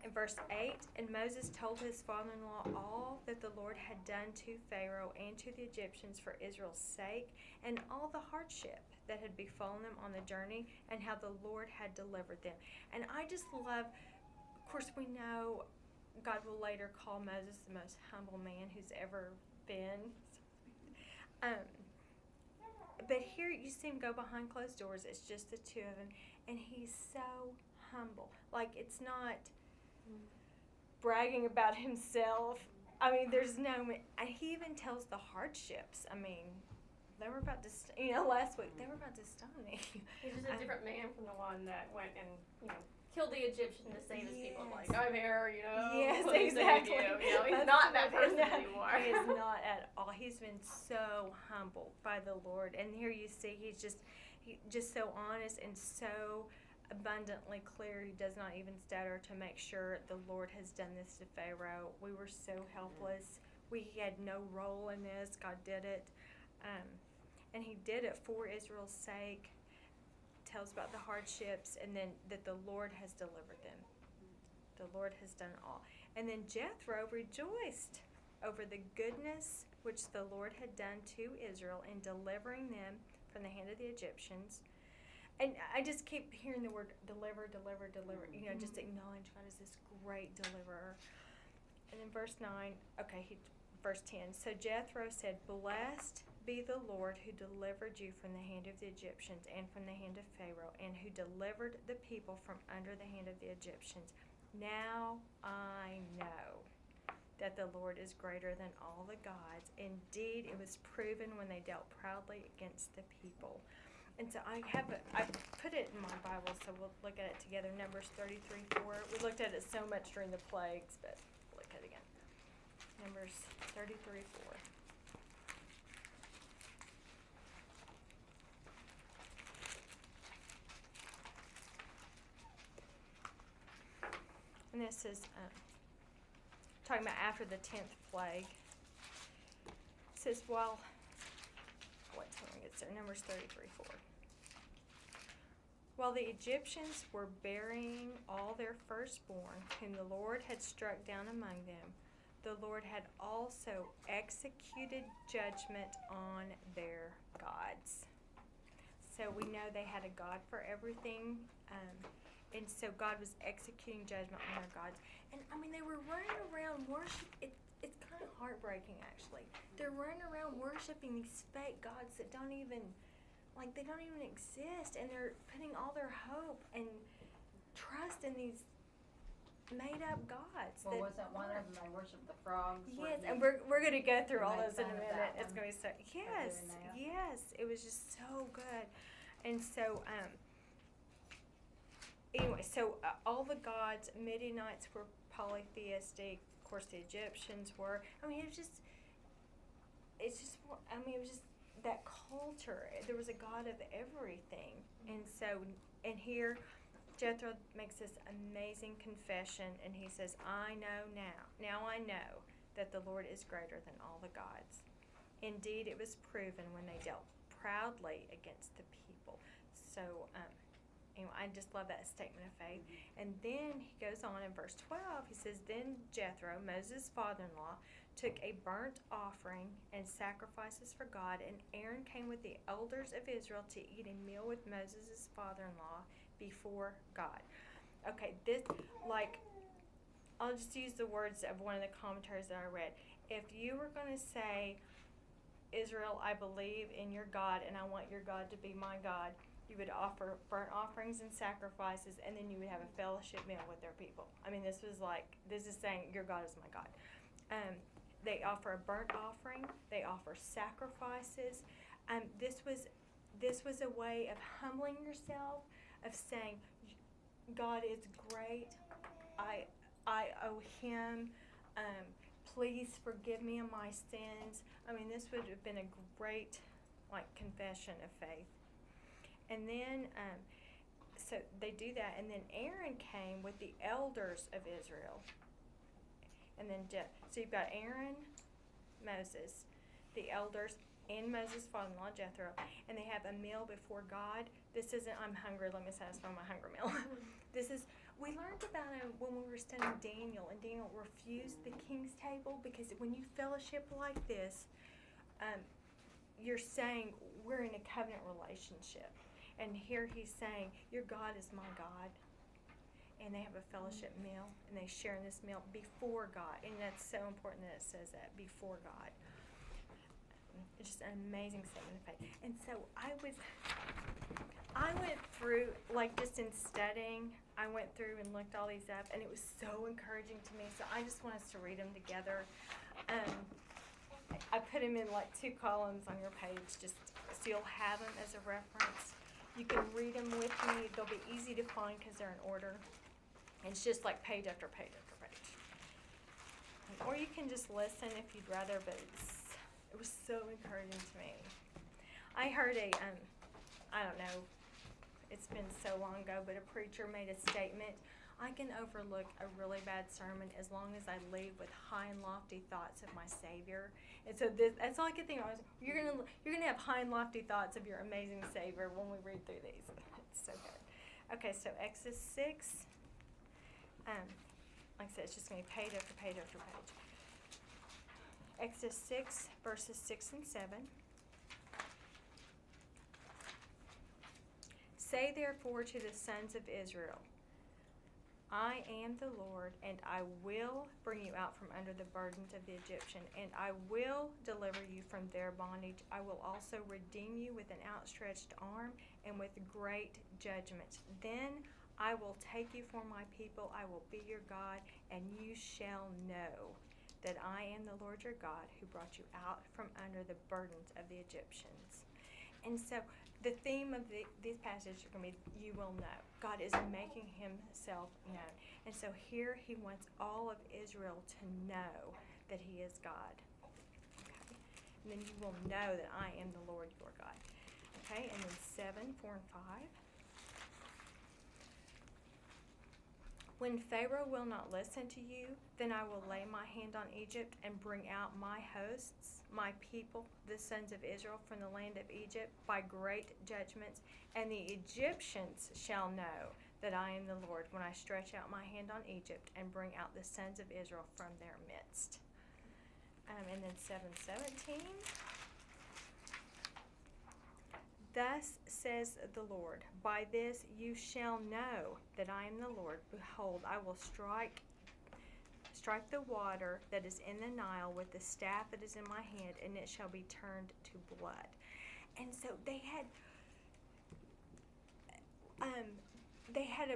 In verse 8, and Moses told his father-in-law all that the Lord had done to Pharaoh and to the Egyptians for Israel's sake, and all the hardship that had befallen them on the journey, and how the Lord had delivered them. And I just love, of course we know God will later call Moses the most humble man who's ever been. But here you see him go behind closed doors. It's just the two of them, and he's so humble. Like, it's not bragging about himself. I mean, there's no. And he even tells the hardships. I mean, they were about to. Last week they were about to stone me. He's just a different man from the one that went and killed the Egyptian to save his people. Yes. Like, I'm here, Yes, what do you think exactly. of you? He's That's not that what- person no, anymore. He is not at all. He's been so humbled by the Lord, and here you see he's just so honest and so abundantly clear. He does not even stutter to make sure the Lord has done this to Pharaoh. We were so helpless. We had no role in this. God did it, and He did it for Israel's sake. Tells about the hardships, and then that the Lord has delivered them. The Lord has done all. And then Jethro rejoiced over the goodness which the Lord had done to Israel in delivering them from the hand of the Egyptians. And I just keep hearing the word deliver, deliver, deliver. Just acknowledge God as this great deliverer. And then verse 9, verse 10. So Jethro said, "Blessed be the Lord who delivered you from the hand of the Egyptians and from the hand of Pharaoh, and who delivered the people from under the hand of the Egyptians. Now I know that the Lord is greater than all the gods. Indeed, it was proven when they dealt proudly against the people." And so I put it in my Bible, so we'll look at it together. Numbers 33:4. We looked at it so much during the plagues, but we'll look at it again. Numbers 33:4. And this is talking about after the 10th plague. It says, while gets there, Numbers 33:4. While the Egyptians were burying all their firstborn, whom the Lord had struck down among them, the Lord had also executed judgment on their gods. So we know they had a God for everything. And so God was executing judgment on their gods. And I mean, they were running around worshiping. It's kind of heartbreaking, actually. They're running around worshiping these fake gods that don't even exist. And they're putting all their hope and trust in these made-up gods. Well, wasn't one of them they worshiped the frogs? where Yes, he- and we're going to go through all make those in a fun of minute. that It's one. going to be so doing that. yes, it was just so good. And so anyway, so all the gods, Midianites were polytheistic. Of course, the Egyptians were. I mean, it was just that culture. There was a God of everything. And so, and here, Jethro makes this amazing confession, and he says, I know now I know that the Lord is greater than all the gods. Indeed, it was proven when they dealt proudly against the people. So, anyway, I just love that statement of faith. And then he goes on in verse 12. He says, Then Jethro, Moses' father-in-law, took a burnt offering and sacrifices for God, and Aaron came with the elders of Israel to eat a meal with Moses' father-in-law before God. Okay, this, like, I'll just use the words of one of the commentaries that I read. If you were going to say, Israel, I believe in your God, and I want your God to be my God, you would offer burnt offerings and sacrifices, and then you would have a fellowship meal with their people. I mean, this is saying, your God is my God. They offer a burnt offering. They offer sacrifices. This was a way of humbling yourself, of saying, God is great. I owe Him. Please forgive me of my sins. I mean, this would have been a great, confession of faith. And then, so they do that, and then Aaron came with the elders of Israel. And then, so you've got Aaron, Moses, the elders, and Moses' father-in-law, Jethro, and they have a meal before God. This isn't, I'm hungry, let me satisfy my hunger meal. We learned about it when we were studying Daniel, and Daniel refused the king's table, because when you fellowship like this, you're saying we're in a covenant relationship. And here he's saying, your God is my God. And they have a fellowship meal, and they share in this meal before God. And that's so important that it says that, before God. It's just an amazing statement of faith. And so I went through, just in studying, I went through and looked all these up, and it was so encouraging to me. So I just want us to read them together. I put them in 2 columns on your page, just so you'll have them as a reference. You can read them with me. They'll be easy to find because they're in order. It's just page after page after page. Or you can just listen if you'd rather, but it was so encouraging to me. I heard I don't know, it's been so long ago, but a preacher made a statement. I can overlook a really bad sermon as long as I leave with high and lofty thoughts of my Savior. And so that's all I could think of. You're gonna have high and lofty thoughts of your amazing Savior when we read through these. It's so good. Okay, so Exodus 6. Like I said, it's just going to be page after page after page. Exodus 6, verses 6 and 7. Say therefore to the sons of Israel, I am the Lord, and I will bring you out from under the burdens of the Egyptian, and I will deliver you from their bondage. I will also redeem you with an outstretched arm and with great judgments. Then I will take you for my people, I will be your God, and you shall know that I am the Lord your God who brought you out from under the burdens of the Egyptians. And so the theme of these passages are going to be, you will know. God is making himself known. And so here he wants all of Israel to know that he is God. Okay? And then you will know that I am the Lord your God. Okay, and then 7, 4, and 5. When Pharaoh will not listen to you, then I will lay my hand on Egypt and bring out my hosts, my people, the sons of Israel, from the land of Egypt by great judgments. And the Egyptians shall know that I am the Lord when I stretch out my hand on Egypt and bring out the sons of Israel from their midst. And then 7:17. Thus says the Lord, by this you shall know that I am the Lord. Behold, I will strike the water that is in the Nile with the staff that is in my hand, and it shall be turned to blood. And so they had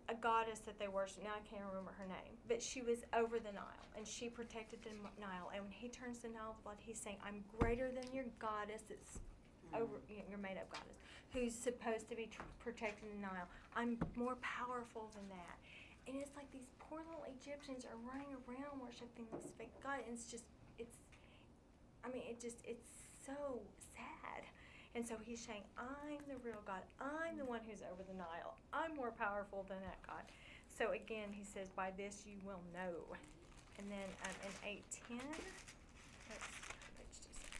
a goddess that they worshiped. Now I can't remember her name, but she was over the Nile, and she protected the Nile. And when he turns the Nile to blood, he's saying, I'm greater than your goddess. It's over your made-up goddess, who's supposed to be protecting the Nile. I'm more powerful than that. And it's like these poor little Egyptians are running around worshiping this fake god, and it's so sad. And so he's saying, I'm the real God. I'm the one who's over the Nile. I'm more powerful than that God. So again, he says, by this you will know And then in 8:10, that's page 27.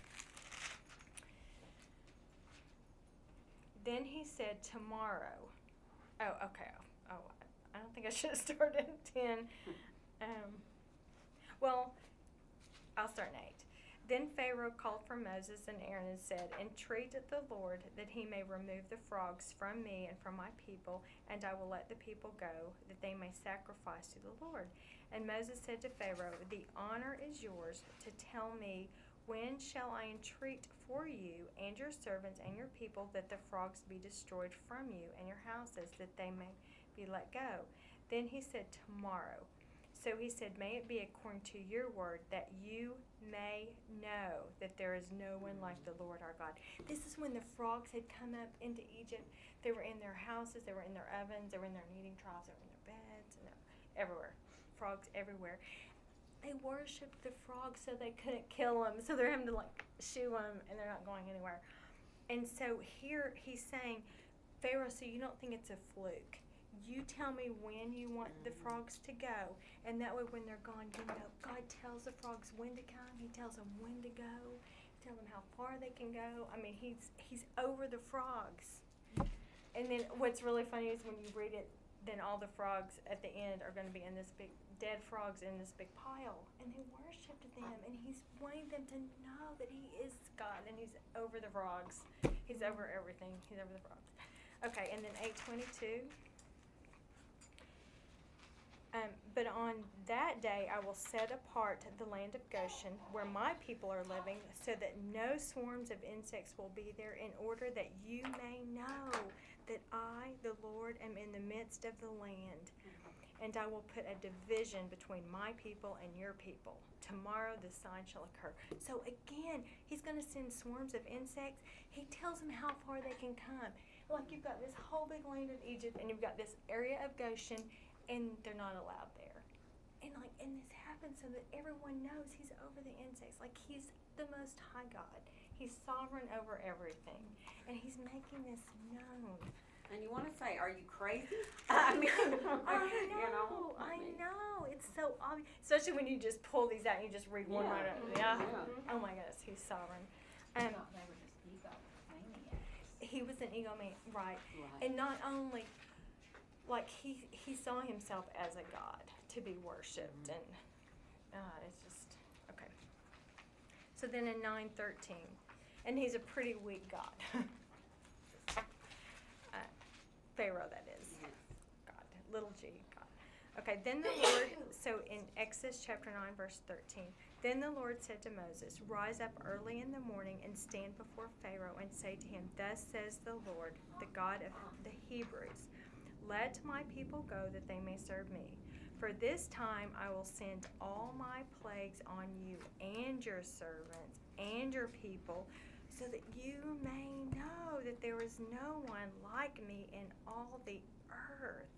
Then he said, tomorrow. Oh, okay. Oh, I don't think I should have started at 10. Well, I'll start in 8. Then Pharaoh called for Moses and Aaron and said, entreat the Lord that he may remove the frogs from me and from my people, and I will let the people go, that they may sacrifice to the Lord. And Moses said to Pharaoh, the honor is yours to tell me, when shall I entreat for you and your servants and your people that the frogs be destroyed from you and your houses, that they may be let go? Then he said, tomorrow. So he said, may it be according to your word, that you may know that there is no one like the Lord our God. This is when the frogs had come up into Egypt. They were in their houses, they were in their ovens, they were in their kneading troughs, they were in their beds, and they're everywhere. Frogs everywhere. They worshipped the frogs so they couldn't kill them. So they're having to shoo them, and they're not going anywhere. And so here he's saying, Pharaoh, so you don't think it's a fluke. You tell me when you want the frogs to go, and that way when they're gone, you know, God tells the frogs when to come. He tells them when to go. He tells them how far they can go. I mean, he's over the frogs. And then what's really funny is when you read it, then all the frogs at the end are going to be in this big, dead frogs in this big pile, and they worshipped them, and he's wanting them to know that he is God, and he's over the frogs. He's over everything. He's over the frogs. Okay, and then 8:22. But on that day I will set apart the land of Goshen, where my people are living, so that no swarms of insects will be there, in order that you may know that I, the Lord, am in the midst of the land. And I will put a division between my people and your people. Tomorrow the sign shall occur. So again, he's going to send swarms of insects. He tells them how far they can come. Like, you've got this whole big land of Egypt, and you've got this area of Goshen, and they're not allowed there. And this happens so that everyone knows he's over the insects. Like, he's the Most High God. He's sovereign over everything, and he's making this known. And you want to say, are you crazy? I mean, You know, I know. It's so obvious, especially when you just pull these out and you just read one right out. Yeah. Oh my goodness, he's sovereign. I thought they were just egomaniacs. He was an egomaniac, right? Right. And not only, like, he saw himself as a god to be worshipped, and it's just okay. So then in 9:13, and he's a pretty weak god. Pharaoh, that is. Yes. God, little g, God. Okay, then the Lord, so in Exodus chapter 9, verse 13, then the Lord said to Moses, rise up early in the morning and stand before Pharaoh and say to him, thus says the Lord, the God of the Hebrews, let my people go that they may serve me. For this time I will send all my plagues on you and your servants and your people, so that you may know that there is no one like me in all the earth.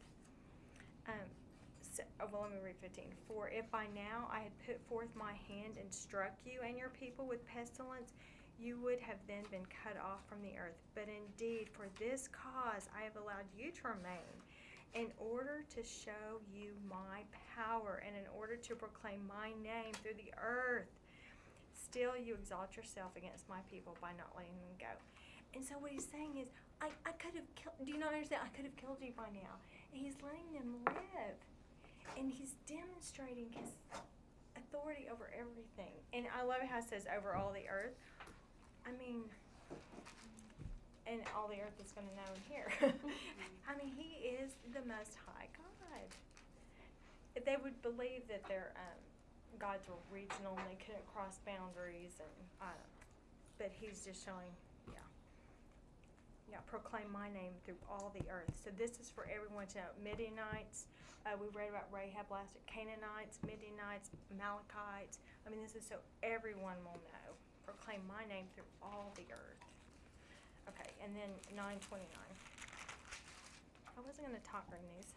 Let me read 15. For if by now I had put forth my hand and struck you and your people with pestilence, you would have then been cut off from the earth. But indeed, for this cause I have allowed you to remain, in order to show you my power and in order to proclaim my name through the earth. Still you exalt yourself against my people by not letting them go. And so what he's saying is, I could have killed, do you not understand? I could have killed you by now. And he's letting them live. And he's demonstrating his authority over everything. And I love how it says over all the earth. I mean, and all the earth is going to know him here. I mean, he is the Most High God. If they would believe that their gods were regional and they couldn't cross boundaries, and I don't know. But he's just showing, proclaim my name through all the earth. So this is for everyone to know. Midianites, we read about Rahab last week. Canaanites, Midianites, Amalekites. I mean, this is so everyone will know. Proclaim my name through all the earth. Okay, and then 9:29. I wasn't going to talk during these.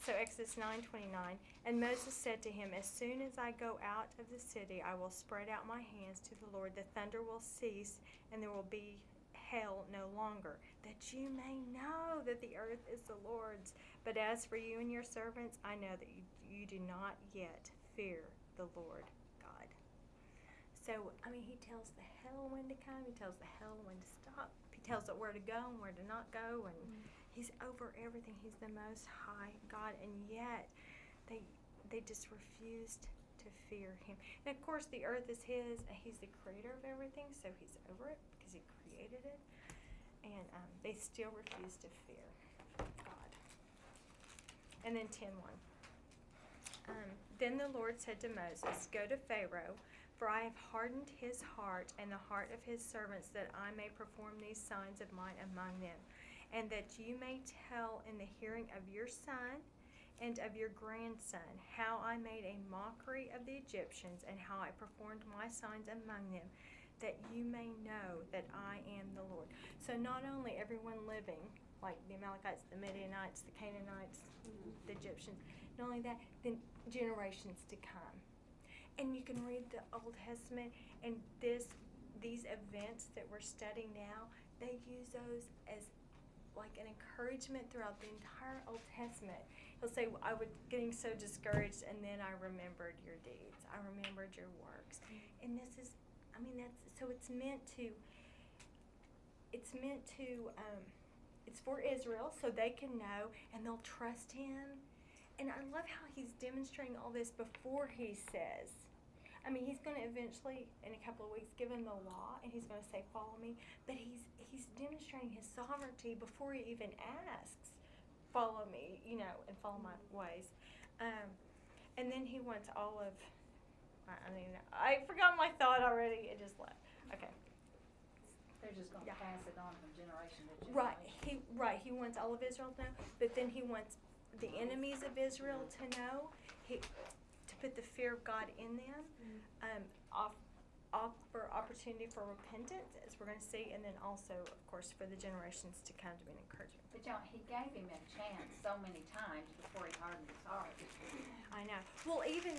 So Exodus 9:29. And Moses said to him, as soon as I go out of the city, I will spread out my hands to the Lord. The thunder will cease, and there will be hail no longer, that you may know that the earth is the Lord's. But as for you and your servants, I know that you do not yet fear the Lord God. So, I mean, he tells the hell when to come, he tells the hell when to stop, he tells it where to go and where to not go, and he's over everything. He's the Most High God, and yet they just refused to fear him. And of course, the earth is his, and he's the creator of everything, so he's over it because he created it, and they still refuse to fear God. And then 10:1. Then the Lord said to Moses, "Go to Pharaoh, for I have hardened his heart and the heart of his servants, that I may perform these signs of mine among them, and that you may tell in the hearing of your son and of your grandson how I made a mockery of the Egyptians and how I performed my signs among them, that you may know that I am the Lord." So not only everyone living, like the Amalekites, the Midianites, the Canaanites, the Egyptians, not only that, then generations to come. And you can read the Old Testament, and these events that we're studying now, they use those as like an encouragement throughout the entire Old Testament. He'll say, "I was getting so discouraged, and then I remembered your deeds. I remembered your works." And this is, I mean, that's, so it's meant to, it's for Israel, so they can know, and they'll trust him. And I love how he's demonstrating all this before he says, I mean, he's going to eventually, in a couple of weeks, give him the law, and he's going to say, "Follow me." But he's demonstrating his sovereignty before he even asks, "Follow me," and follow my ways. And then he wants all of, I forgot my thought already. It just left. Okay. They're just gonna pass it on from generation to generation. Right. He wants all of Israel to know, but then he wants the enemies of Israel to know. To put the fear of God in them, offer opportunity for repentance, as we're going to see, and then also, of course, for the generations to come to be an encouragement. But he gave him a chance so many times before he hardened his heart. I know. Well, even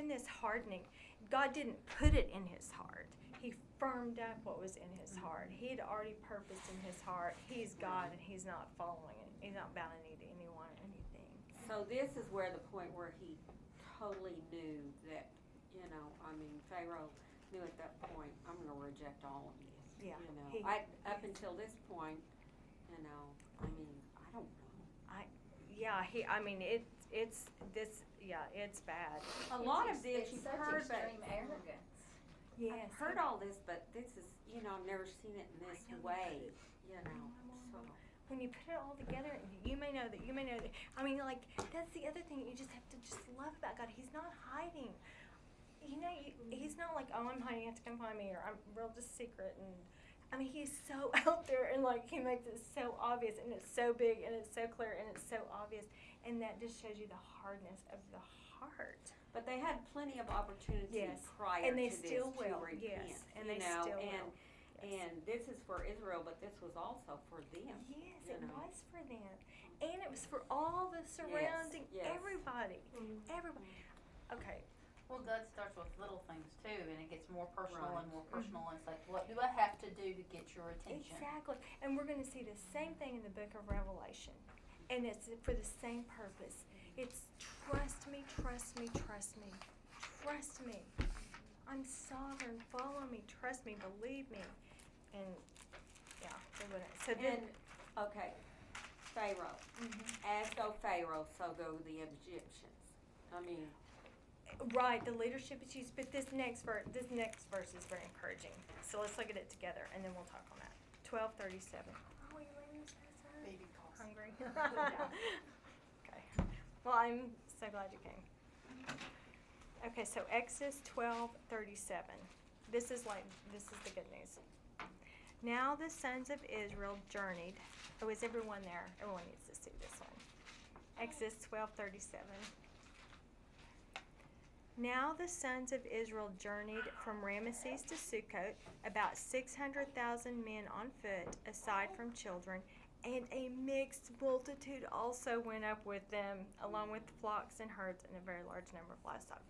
this hardening, God didn't put it in his heart. He firmed up what was in his heart. He had already purposed in his heart. He's God, and he's not following it. He's not bowing the knee to anyone or anything. So this is where the point where he totally knew that, Pharaoh knew at that point, I'm going to reject all of this. Yeah. Up until this point, I don't know. It's bad. A lot of this you've such heard, but extreme arrogance. Yes. I've heard all this, but this is, I've never seen it in this way, so. When you put it all together, you may know that. I mean, like, that's the other thing you just have to just love about God. He's not hiding. He's not like, "Oh, I'm hiding, you have to come find me," or "I'm real just secret." And I mean, he's so out there, and like, he makes it so obvious, and it's so big, and it's so clear, and it's so obvious. And that just shows you the hardness of the heart. But they had plenty of opportunity Yes. prior And they to still this will. to repent. Yes. And they still will. Yes. And this is for Israel, but this was also for them. Yes, it was for them. And it was for all the surrounding, yes. everybody. Everybody. Okay. Well, God starts with little things too, and it gets more personal Right. and more personal. And it's like, what do I have to do to get your attention? Exactly. And we're going to see the same thing in the book of Revelation. And it's for the same purpose. It's trust me, trust me, trust me. Trust me. I'm sovereign. Follow me. Trust me. Believe me. And, yeah. So then, Okay, Pharaoh. As go Pharaoh, so go the Egyptians. right, the leadership is used, but this next verse is very encouraging. So let's look at it together, and then we'll talk on that. 12:37. Oh, you Baby calls. hungry? Okay. Well, I'm so glad you came. Okay, so Exodus 12:37. This is the good news. Now the sons of Israel journeyed. Oh, is everyone there? Everyone needs to see this one. Exodus 12:37. Now the sons of Israel journeyed from Ramesses to Sukkot, about 600,000 men on foot, aside from children, and a mixed multitude also went up with them, along with flocks and herds and a very large number of livestock.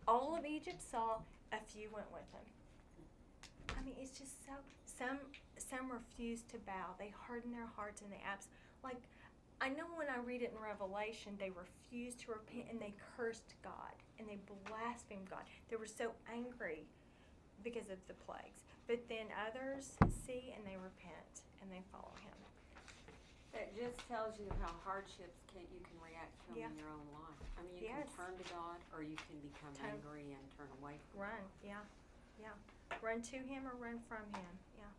All of Egypt saw, a few went with them. I mean, it's just so, some refused to bow. They hardened their hearts and they I know when I read it in Revelation, they refused to repent and they cursed God and they blasphemed God. They were so angry because of the plagues. But then others see and they repent and they follow Him. That just tells you how hardships you can react to them Yeah. in your own life. I mean, you Yes. can turn to God, or you can become angry and turn away from Run, yeah. Run to Him or run from Him, yeah.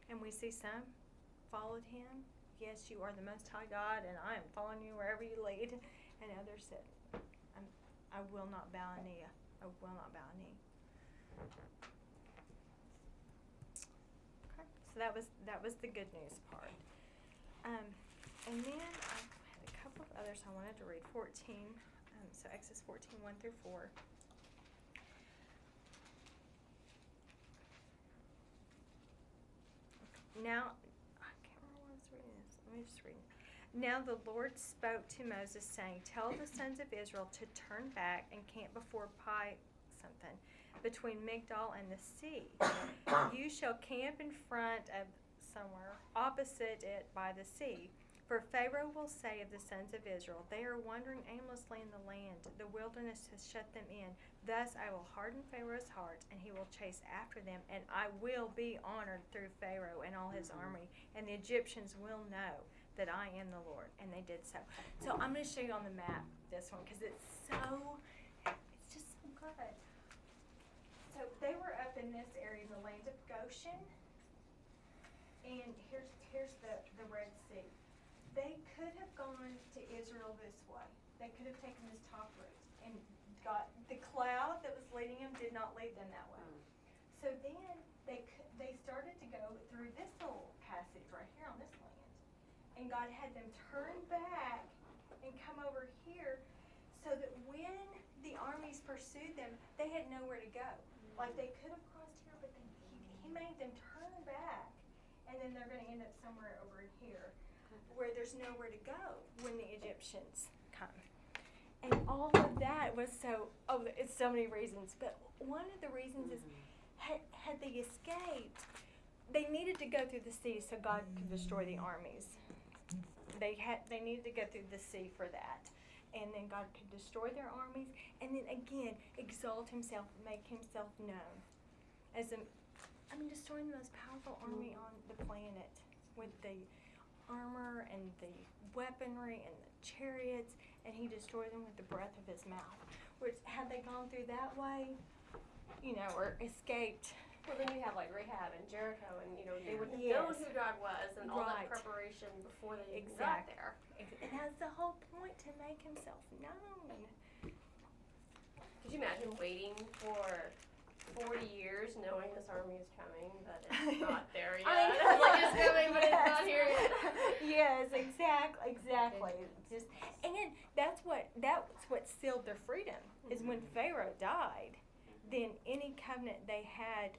And we see some followed Him. Yes, you are the Most High God, and I am following you wherever you lead. And others said, I will not bow a knee. I will not bow a knee. Okay, so that was the good news part. And then I had a couple of others I wanted to read. 14, so Exodus 14, 1 through 4. Now, I can't remember what I was reading this. Let me just read it. Now the Lord spoke to Moses, saying, "Tell the sons of Israel to turn back and camp before between Migdol and the sea. You shall camp in front of somewhere opposite it by the sea. For Pharaoh will say of the sons of Israel, they are wandering aimlessly in the land. The wilderness has shut them in. Thus I will harden Pharaoh's heart, and he will chase after them, and I will be honored through Pharaoh and all his army, and the Egyptians will know that I am the Lord." And they did so. So I'm going to show you on the map this one because it's just so good. So they were up in this area, the land of Goshen, and here's the Red Sea. They could have gone to Israel this way. They could have taken this top route and got the cloud that was leading them did not lead them that way. So then they started to go through this little passage right here on this land, and God had them turn back and come over here, so that when the armies pursued them, they had nowhere to go. Like they could have crossed here, but then he made them turn back, and then they're going to end up somewhere over here, where there's nowhere to go when the Egyptians come. And all of that was it's so many reasons, but one of the reasons is had they escaped, they needed to go through the sea so God could destroy the armies. They needed to go through the sea for that, and then God could destroy their armies, and then again exalt Himself, make Himself known as destroying the most powerful army on the planet with the armor and the weaponry and the chariots, and He destroyed them with the breath of His mouth. Which, had they gone through that way, or escaped. Well, then you have like Rahab and Jericho, and they wouldn't have Yes. known who God was, and all that Right. preparation before they even Exactly. got there. And that's the whole point, to make Himself known. Could you imagine waiting for 40 years knowing this army is coming, but it's not there yet? I know. It's like it's coming, but it's not here yet. Yes, exactly. And that's what sealed their freedom, is when Pharaoh died, then any covenant they had,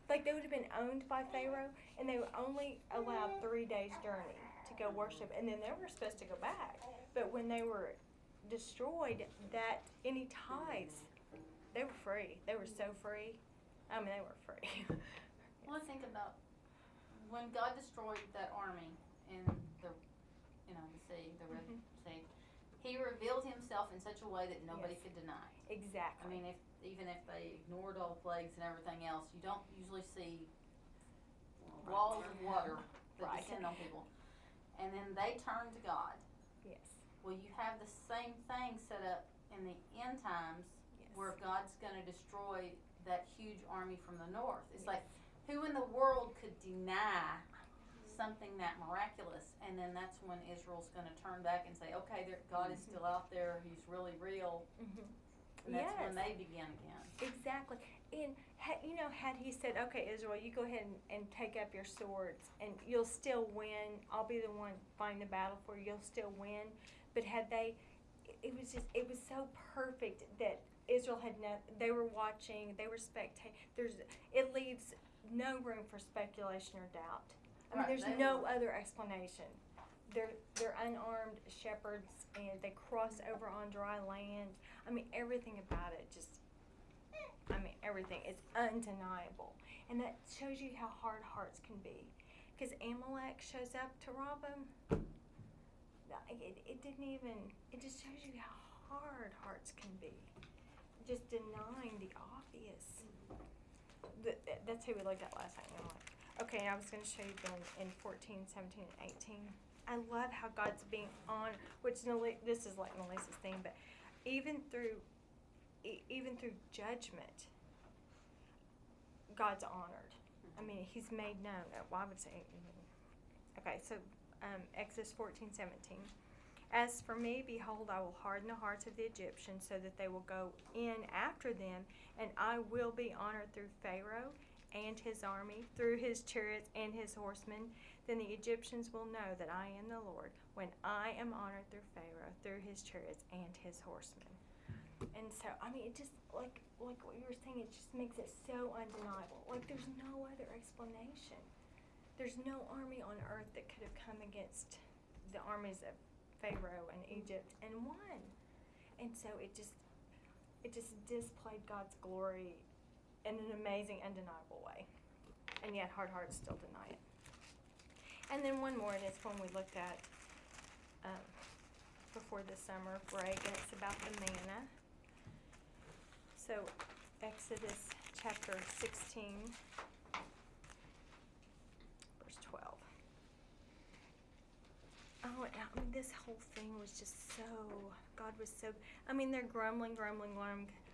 like they would have been owned by Pharaoh, and they were only allowed 3 days' journey to go worship, and then they were supposed to go back. But when they were destroyed, that any tithes, they were free. They were so free. They were free. Well, I think about when God destroyed that army in the sea, the Red Sea. He revealed Himself in such a way that nobody Yes. could deny. Exactly. Even if they ignored all the plagues and everything else, you don't usually see walls of water that Right. descend on people. And then they turn to God. Yes. Well, you have the same thing set up in the end times, Yes. where God's going to destroy that huge army from the north. It's Yes. like, who in the world could deny something that miraculous? And then that's when Israel's going to turn back and say, okay, God is still out there. He's really real. And that's when they begin again. Exactly. And had He said, "Okay, Israel, you go ahead and take up your swords, and you'll still win. I'll be the one fighting the battle for you. You'll still win." But had they, it was so perfect that Israel they were watching, they were spectating. It leaves no room for speculation or doubt. Right, There's they no were- other explanation. They're unarmed shepherds, and they cross over on dry land. Everything about it everything is undeniable. And that shows you how hard hearts can be. Because Amalek shows up to rob them, it didn't even, it just shows you how hard hearts can be. Just denying the obvious. That's who we looked at last night. And I'm like, okay, I was going to show you again in 14, 17, and 18. I love how God's being on, which this is like Melissa's thing, but even through judgment, God's honored. I mean, He's made known. Well, I would say, okay, so Exodus 14, 17. As for me, behold, I will harden the hearts of the Egyptians so that they will go in after them, and I will be honored through Pharaoh and his army, through his chariots and his horsemen. Then the Egyptians will know that I am the Lord, when I am honored through Pharaoh, through his chariots and his horsemen. And so, I mean, it just, like what you were saying, it just makes it so undeniable. Like, there's no other explanation. There's no army on earth that could have come against the armies of Pharaoh and Egypt and won. And so it just displayed God's glory in an amazing, undeniable way. And yet hard hearts still deny it. And then one more, and it's one we looked at before the summer break, and it's about the manna. So Exodus chapter 16, verse 12. Oh, I mean, this whole thing was just so, God was so, I mean, they're grumbling.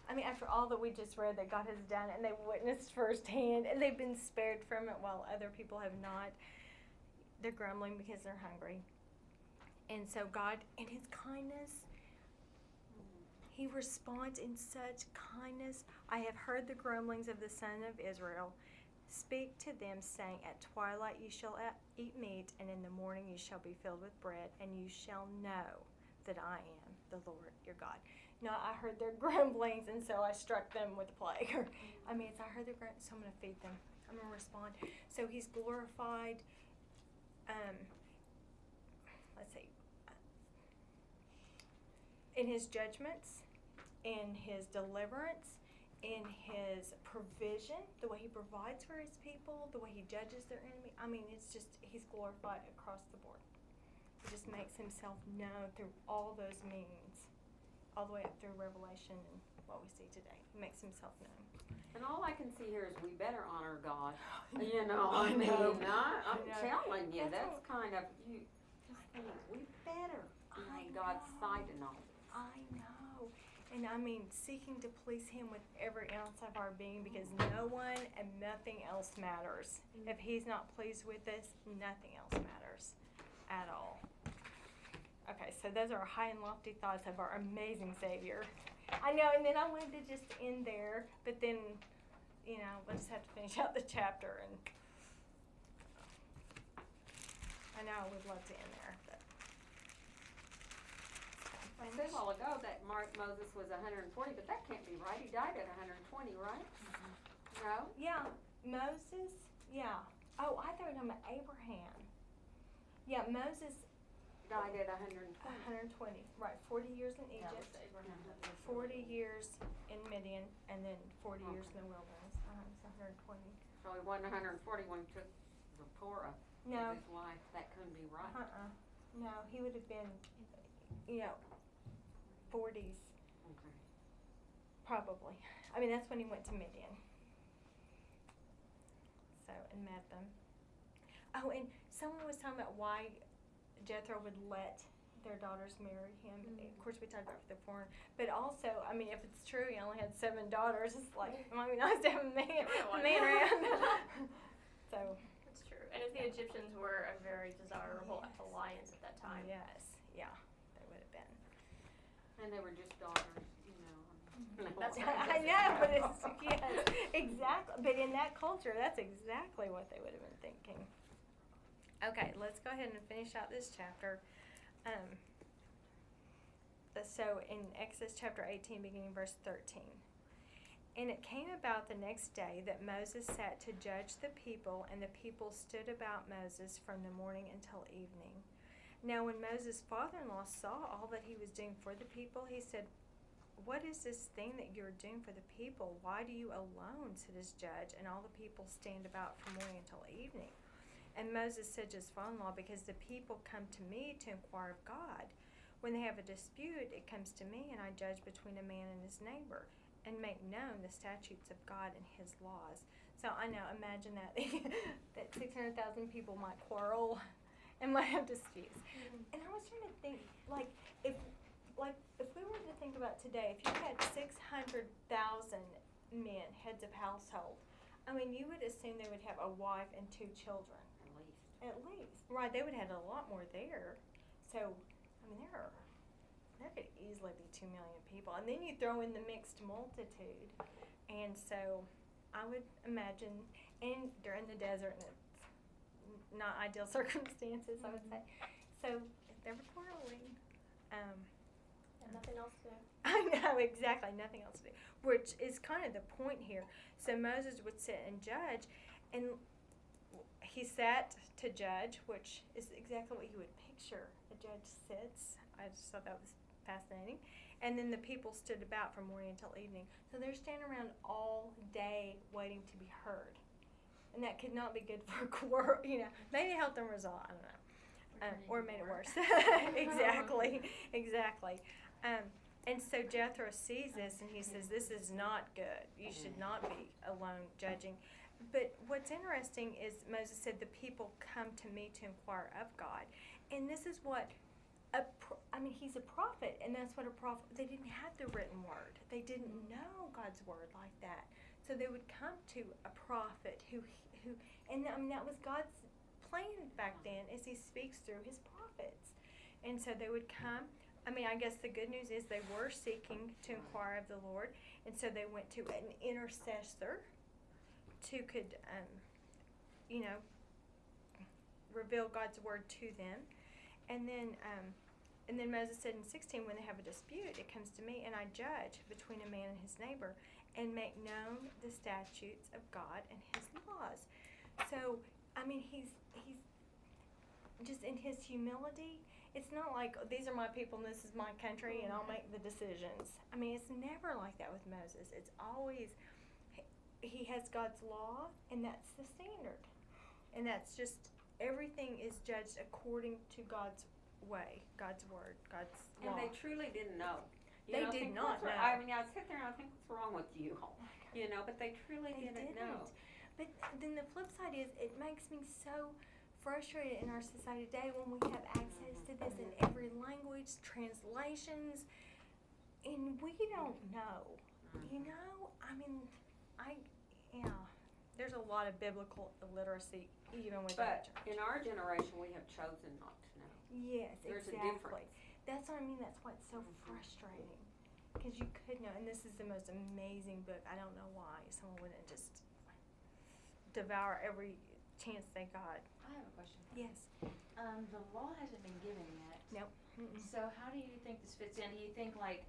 I mean, after all that we just read that God has done, and they've witnessed firsthand, and they've been spared from it while other people have not, they're grumbling because they're hungry. And so God, in His kindness, He responds in such kindness. I have heard the grumblings of the son of Israel. Speak to them, saying, at twilight you shall eat meat, and in the morning you shall be filled with bread, and you shall know that I am the Lord your God. Now, I heard their grumblings, and so I struck them with the plague. I mean, I heard their grumblings, so I'm going to feed them. I'm going to respond. So He's glorified, let's see, in His judgments, in His deliverance, in His provision, the way He provides for His people, the way He judges their enemy. I mean, it's just, He's glorified across the board. He just makes Himself known through all those means, all the way up through Revelation and what we see today. He makes Himself known. And all I can see here is we better honor God. You know, I I mean, know. I'm I know. telling you, That's that's kind of, you just think, we better be in God's sight and all. I know. And I mean, seeking to please Him with every ounce of our being, because no one and nothing else matters. If He's not pleased with us, nothing else matters at all. Okay, so those are our high and lofty thoughts of our amazing Savior. I know, and then I wanted to just end there, but then, you know, we'll just have to finish out the chapter. And I know I would love to end there, but. I said a while ago that Moses was 140, but that can't be right. He died at 120, right? No? Yeah, Moses, yeah. Oh, I thought you were talking about Abraham. Yeah, Moses Died at 120. 120, right, 40 years in That was Egypt, Abraham. 40 years in Midian, and then 40 years in the wilderness. It's 120. So he wasn't 140 when he took Zipporah No, with his wife. That couldn't be right. no, he would have been, you know, 40s, Okay. probably. I mean, that's when he went to Midian. So, and met them. Oh, and someone was talking about why Jethro would let their daughters marry him. Of course, we talked about the foreign, but also, I mean, if it's true, he only had 7 daughters. It's like, it might be nice to have a man around. So, That's true. And if the Egyptians were a very desirable alliance at that time. yes, yeah, they would have been. And they were just daughters, you know. That's I know, but it's, yes, exactly. But in that culture, that's exactly what they would have been thinking. Okay, let's go ahead and finish out this chapter. So in Exodus chapter 18, beginning verse 13. And it came about the next day that Moses sat to judge the people, and the people stood about Moses from the morning until evening. Now when Moses' father-in-law saw all that he was doing for the people, he said, "What is this thing that you are doing for the people? Why do you alone sit as judge, and all the people stand about from morning until evening?" And Moses said to his father-in-law, because the people come to me to inquire of God. When they have a dispute, it comes to me, and I judge between a man and his neighbor, and make known the statutes of God and his laws. So I know, imagine that, that 600,000 people might quarrel and might have disputes. And I was trying to think, if we were to think about today, if you had 600,000 men, heads of household, I mean, you would assume they would have a wife and 2 children. At least. Right, they would have a lot more there. So, I mean, there could easily be 2 million people. And then you throw in the mixed multitude. And so, I would imagine, and during the desert, and it's not ideal circumstances, I would say. So, if they were quarreling, And nothing else to do. I know, exactly, nothing else to do. Which is kind of the point here. So Moses would sit and judge, and he sat to judge, which is exactly what you would picture a judge sits. I just thought that was fascinating. And then the people stood about from morning until evening. So they're standing around all day waiting to be heard. And that could not be good for a quarrel, maybe it helped them resolve, I don't know. Or made it worse. Exactly. And so Jethro sees this and he says, this is not good. You should not be alone judging. But what's interesting is Moses said the people come to me to inquire of God. And this is what, he's a prophet, and that's what a prophet, they didn't have the written word. They didn't know God's word like that. So they would come to a prophet who that was God's plan back then, as he speaks through his prophets. And so they would come. I guess the good news is they were seeking to inquire of the Lord, and so they went to an intercessor who could, reveal God's word to them. And then Moses said in 16, when they have a dispute, it comes to me, and I judge between a man and his neighbor, and make known the statutes of God and his laws. So, he's just in his humility. It's not like, these are my people and this is my country and I'll make the decisions. It's never like that with Moses. It's always, he has God's law, and that's the standard. And that's just, everything is judged according to God's way, God's word, God's law. And they truly didn't know. They did not know. I sit there and I think, what's wrong with you? But they truly didn't know. But then the flip side is, it makes me so frustrated in our society today when we have access to this in every language, translations, and we don't know. There's a lot of biblical illiteracy even within the But church. in our generation, we have chosen not to know. Yes, There's a exactly. difference. That's what I mean. That's why it's so frustrating, because you could know. And this is the most amazing book. I don't know why someone wouldn't just devour every chance they got. I have a question. Yes. The law hasn't been given yet. Nope. Mm-mm. So how do you think this fits in? Do you think like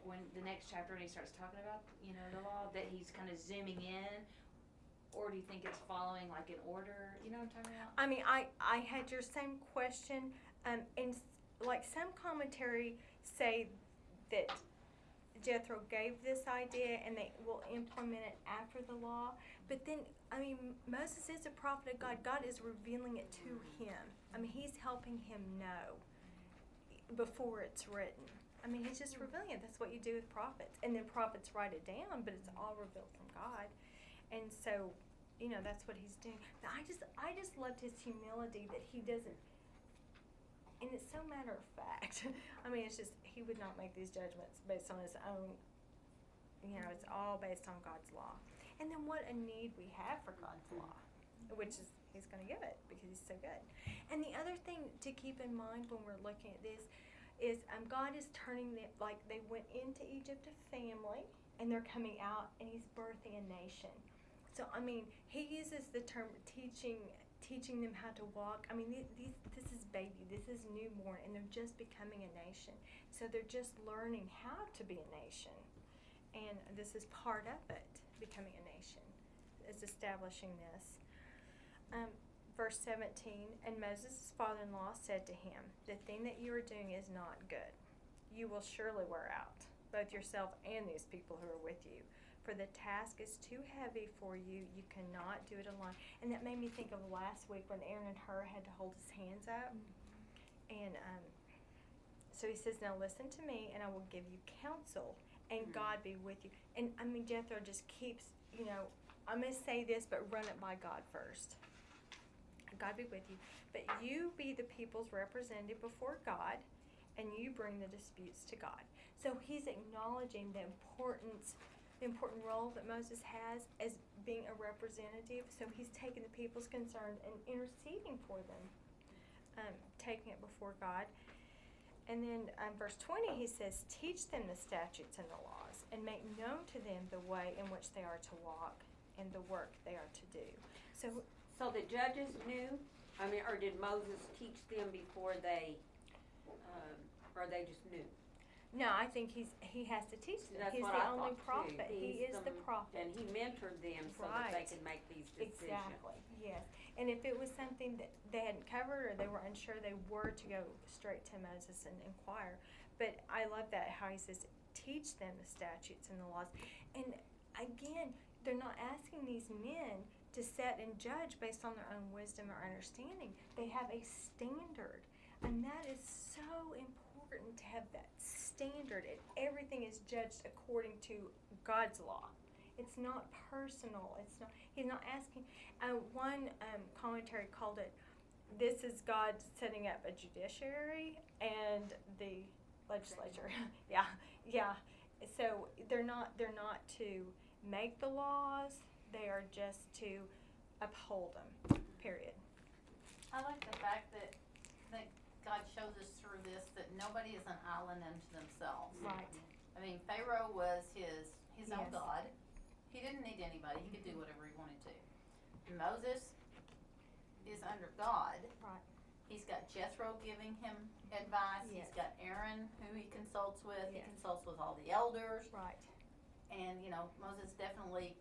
when the next chapter when he starts talking about, the law, that he's kind of zooming in? Or do you think it's following like an order? You know what I'm talking about? I had your same question, and some commentary say that Jethro gave this idea and they will implement it after the law. But then, Moses is a prophet of God. God is revealing it to him. He's helping him know before it's written. He's just revealing it. That's what you do with prophets. And then prophets write it down, but it's all revealed from God. And so, that's what he's doing. But I just loved his humility that he doesn't, and it's so matter of fact. It's just, he would not make these judgments based on his own, it's all based on God's law. And then what a need we have for God's law, which is, he's going to give it because he's so good. And the other thing to keep in mind when we're looking at this is God is turning them, like they went into Egypt a family, and they're coming out, and he's birthing a nation. So, he uses the term teaching them how to walk. This is baby, this is newborn, and they're just becoming a nation. So they're just learning how to be a nation. And this is part of it, becoming a nation. It's establishing this. Verse 17, and Moses' father-in-law said to him, the thing that you are doing is not good. You will surely wear out, both yourself and these people who are with you. for the task is too heavy for you. You cannot do it alone. And that made me think of last week when Aaron and Hur had to hold his hands up. And so he says, now listen to me, and I will give you counsel, and God be with you. And I mean, Jethro just keeps, you know, I'm going to say this, but run it by God first. God be with you. But you be the people's representative before God, and you bring the disputes to God. So he's acknowledging the important role that Moses has as being a representative. So he's taking the people's concerns and interceding for them, taking it before God. And then verse 20, he says, teach them the statutes and the laws, and make known to them the way in which they are to walk and the work they are to do. So the judges knew, or did Moses teach them before they, or they just knew? no, I think he has to teach them. That's He's what the I only thought, too. prophet. He is the prophet. And he mentored them so that they Right. could make these decisions. Exactly. Yes. And if it was something that they hadn't covered or they were unsure, they were to go straight to Moses and inquire. But I love that how he says, teach them the statutes and the laws. And again, they're not asking these men to set and judge based on their own wisdom or understanding. They have a standard. And that is so important to have that standard. And everything is judged according to God's law. It's not personal. He's not asking. One commentary called it, this is God setting up a judiciary and the legislature. yeah. So they're not to make the laws. They are just to uphold them. Period. I like the fact that God shows us through this that nobody is an island unto themselves. Right. I mean, Pharaoh was his own Yes. God. He didn't need anybody. He could do whatever he wanted to. Moses is under God. Right. He's got Jethro giving him advice. Yes. He's got Aaron who he consults with. Yes. He consults with all the elders. Right. And, Moses definitely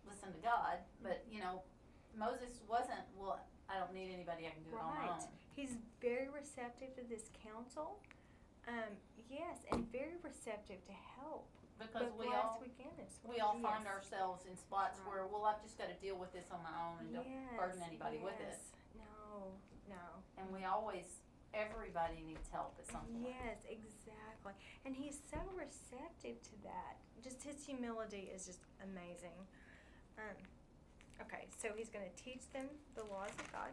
listened to God. But, Moses wasn't, well, I don't need anybody. I can do it on my Right. own. He's very receptive to this counsel. Yes, and very receptive to help. Because But we last all weekend is find yes. ourselves in spots Right. where, well, I've just got to deal with this on my own and don't burden anybody with it. Yes. No. And we always, everybody needs help at some point. Yes, exactly. And he's so receptive to that. Just his humility is just amazing. Okay, so he's going to teach them the laws of God.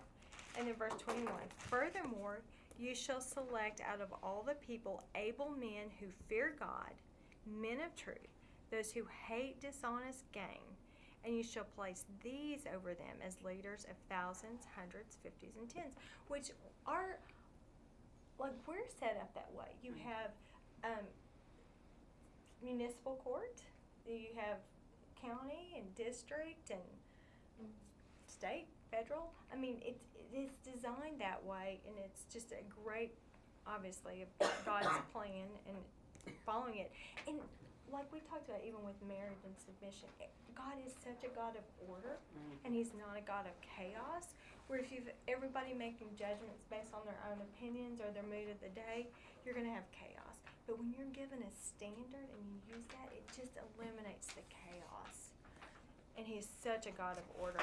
And then verse 21, furthermore, you shall select out of all the people able men who fear God, men of truth, those who hate dishonest gain, and you shall place these over them as leaders of thousands, hundreds, fifties, and tens, which are, like, we're set up that way. You have municipal court, you have county and district and state, federal. I mean, it's designed that way, and it's just a great, obviously, God's plan and following it. And like we talked about, even with marriage and submission, God is such a God of order, and He's not a God of chaos. Where if you've everybody making judgments based on their own opinions or their mood of the day, you're going to have chaos. But when you're given a standard and you use that, it just eliminates the chaos. And He's such a God of order.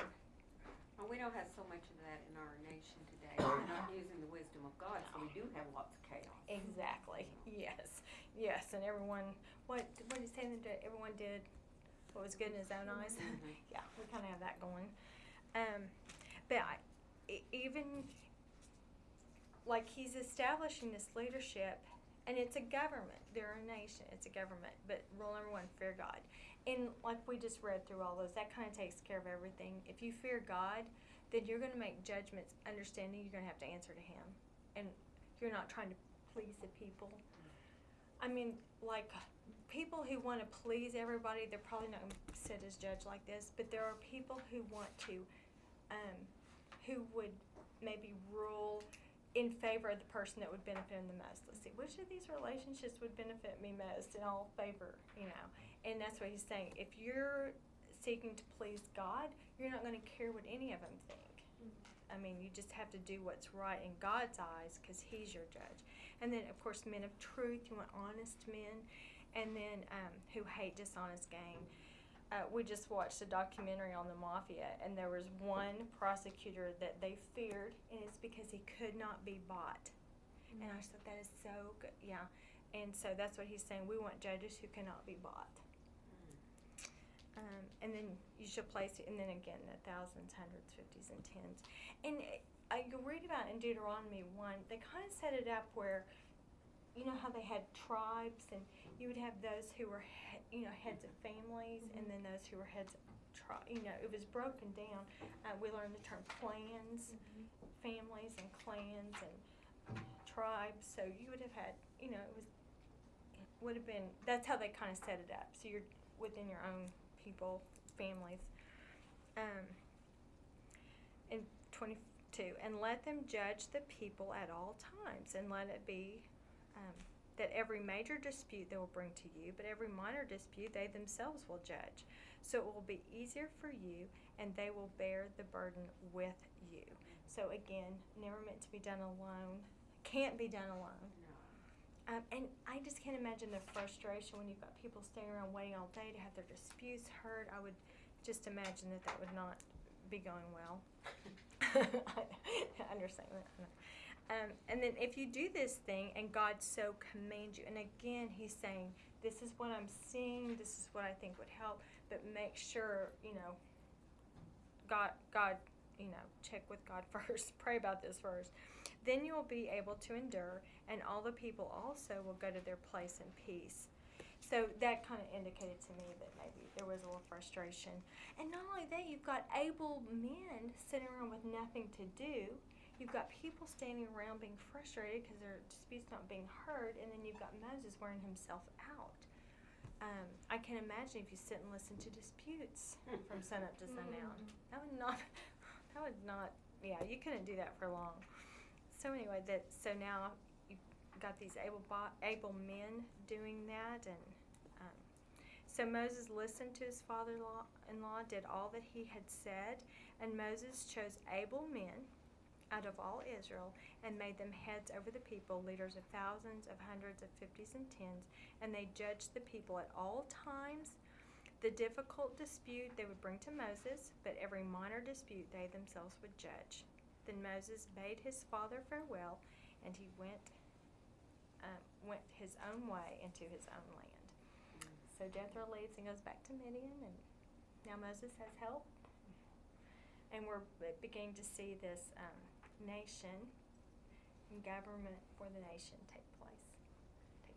Well, we don't have so much of that in our nation today. We're not using the wisdom of God, so we do have lots of chaos. Exactly. Yes. And everyone, what did he say? That everyone did what was good in his own eyes. Yeah, we kind of have that going. But even like he's establishing this leadership, and it's a government. They're a nation. It's a government. But rule number one: fear God. And like we just read through all those, that kind of takes care of everything. If you fear God, then you're going to make judgments, understanding you're going to have to answer to Him, and you're not trying to please the people. I mean, like, people who want to please everybody, they're probably not going to sit as judge like this, but there are people who want to, who would maybe rule in favor of the person that would benefit them the most. Let's see, which of these relationships would benefit me most, and I'll favor, And that's what he's saying. If you're seeking to please God, you're not going to care what any of them think. I mean, you just have to do what's right in God's eyes because He's your judge. And then, of course, men of truth. You want honest men. and then who hate dishonest gain. We just watched a documentary on the mafia, and there was one prosecutor that they feared, and it's because he could not be bought. And I just thought that is so good. Yeah. And so that's what he's saying. We want judges who cannot be bought. And then you should place it, and then again, the thousands, hundreds, fifties, and tens. And you read about in Deuteronomy 1, they kind of set it up where, you know how they had tribes, and you would have those who were, heads of families, and then those who were heads of it was broken down. We learned the term clans, families, and clans, and tribes. So you would have had, would have been, that's how they kind of set it up. So you're within your own people, families. And 22, and let them judge the people at all times, and let it be that every major dispute they will bring to you, but every minor dispute they themselves will judge. So it will be easier for you, and they will bear the burden with you. So again, never meant to be done alone. Can't be done alone. And I just can't imagine the frustration when you've got people standing around waiting all day to have their disputes heard. I would just imagine that would not be going well. I understand that. And then if you do this thing and God so commands you, and again he's saying, this is what I'm seeing, this is what I think would help, but make sure, God, check with God first. Pray about this first. Then you will be able to endure, and all the people also will go to their place in peace. So that kind of indicated to me that maybe there was a little frustration. And not only that, you've got able men sitting around with nothing to do. You've got people standing around being frustrated because their disputes not being heard, and then you've got Moses wearing himself out. I can imagine if you sit and listen to disputes from sunup to sundown. That would not, you couldn't do that for long. So anyway, so now you've got these able men doing that, and so Moses listened to his father-in-law, did all that he had said, and Moses chose able men out of all Israel and made them heads over the people, leaders of thousands, of hundreds, of fifties, and tens, and they judged the people at all times. The difficult dispute they would bring to Moses, but every minor dispute they themselves would judge. Then Moses bade his father farewell, and he went his own way into his own land. So Jethro leaves and goes back to Midian, and now Moses has help. And we're beginning to see this nation and government for the nation take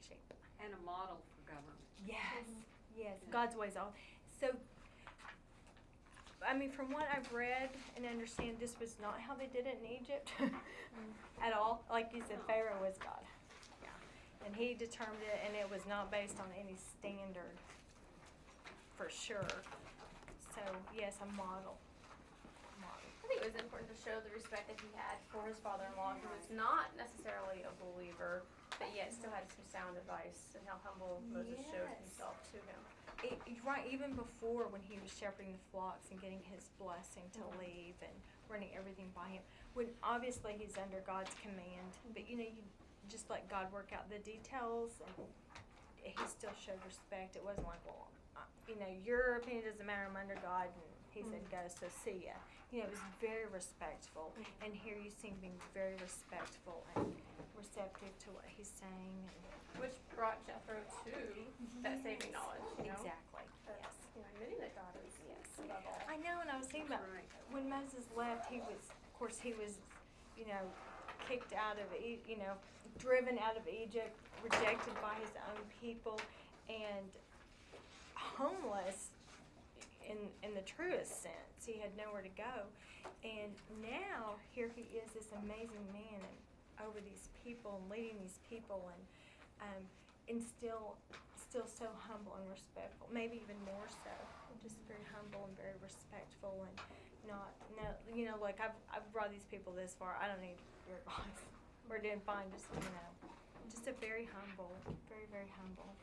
shape. And a model for government. Yes, yes, God's ways all. So, I mean, from what I've read and understand, this was not how they did it in Egypt at all. Like you said, Pharaoh was God. Yeah. And he determined it, and it was not based on any standard for sure. So, yes, a model. I think it was important to show the respect that he had for his father-in-law, who was not necessarily a believer, but yet still had some sound advice, and how humble Moses showed himself to him. Right, even before when he was shepherding the flocks and getting his blessing to leave and running everything by him, when obviously he's under God's command, but you just let God work out the details, and he still showed respect. It wasn't like, well, your opinion doesn't matter, I'm under God, and he said go, so see ya. It was very respectful, and here you see him being very respectful and receptive to what he's saying. Which brought Jethro to that saving knowledge, Exactly, That, yes. Admitting that God is above all. I know, and I was thinking about when Moses left, he was kicked out of, driven out of Egypt, rejected by his own people, and homeless in the truest sense. He had nowhere to go. And now, here he is, this amazing man, and over these people, and leading these people, and still so humble and respectful, maybe even more so, just very humble and very respectful, and like I've brought these people this far, I don't need your advice. We're doing fine, just a very humble, very, very humble.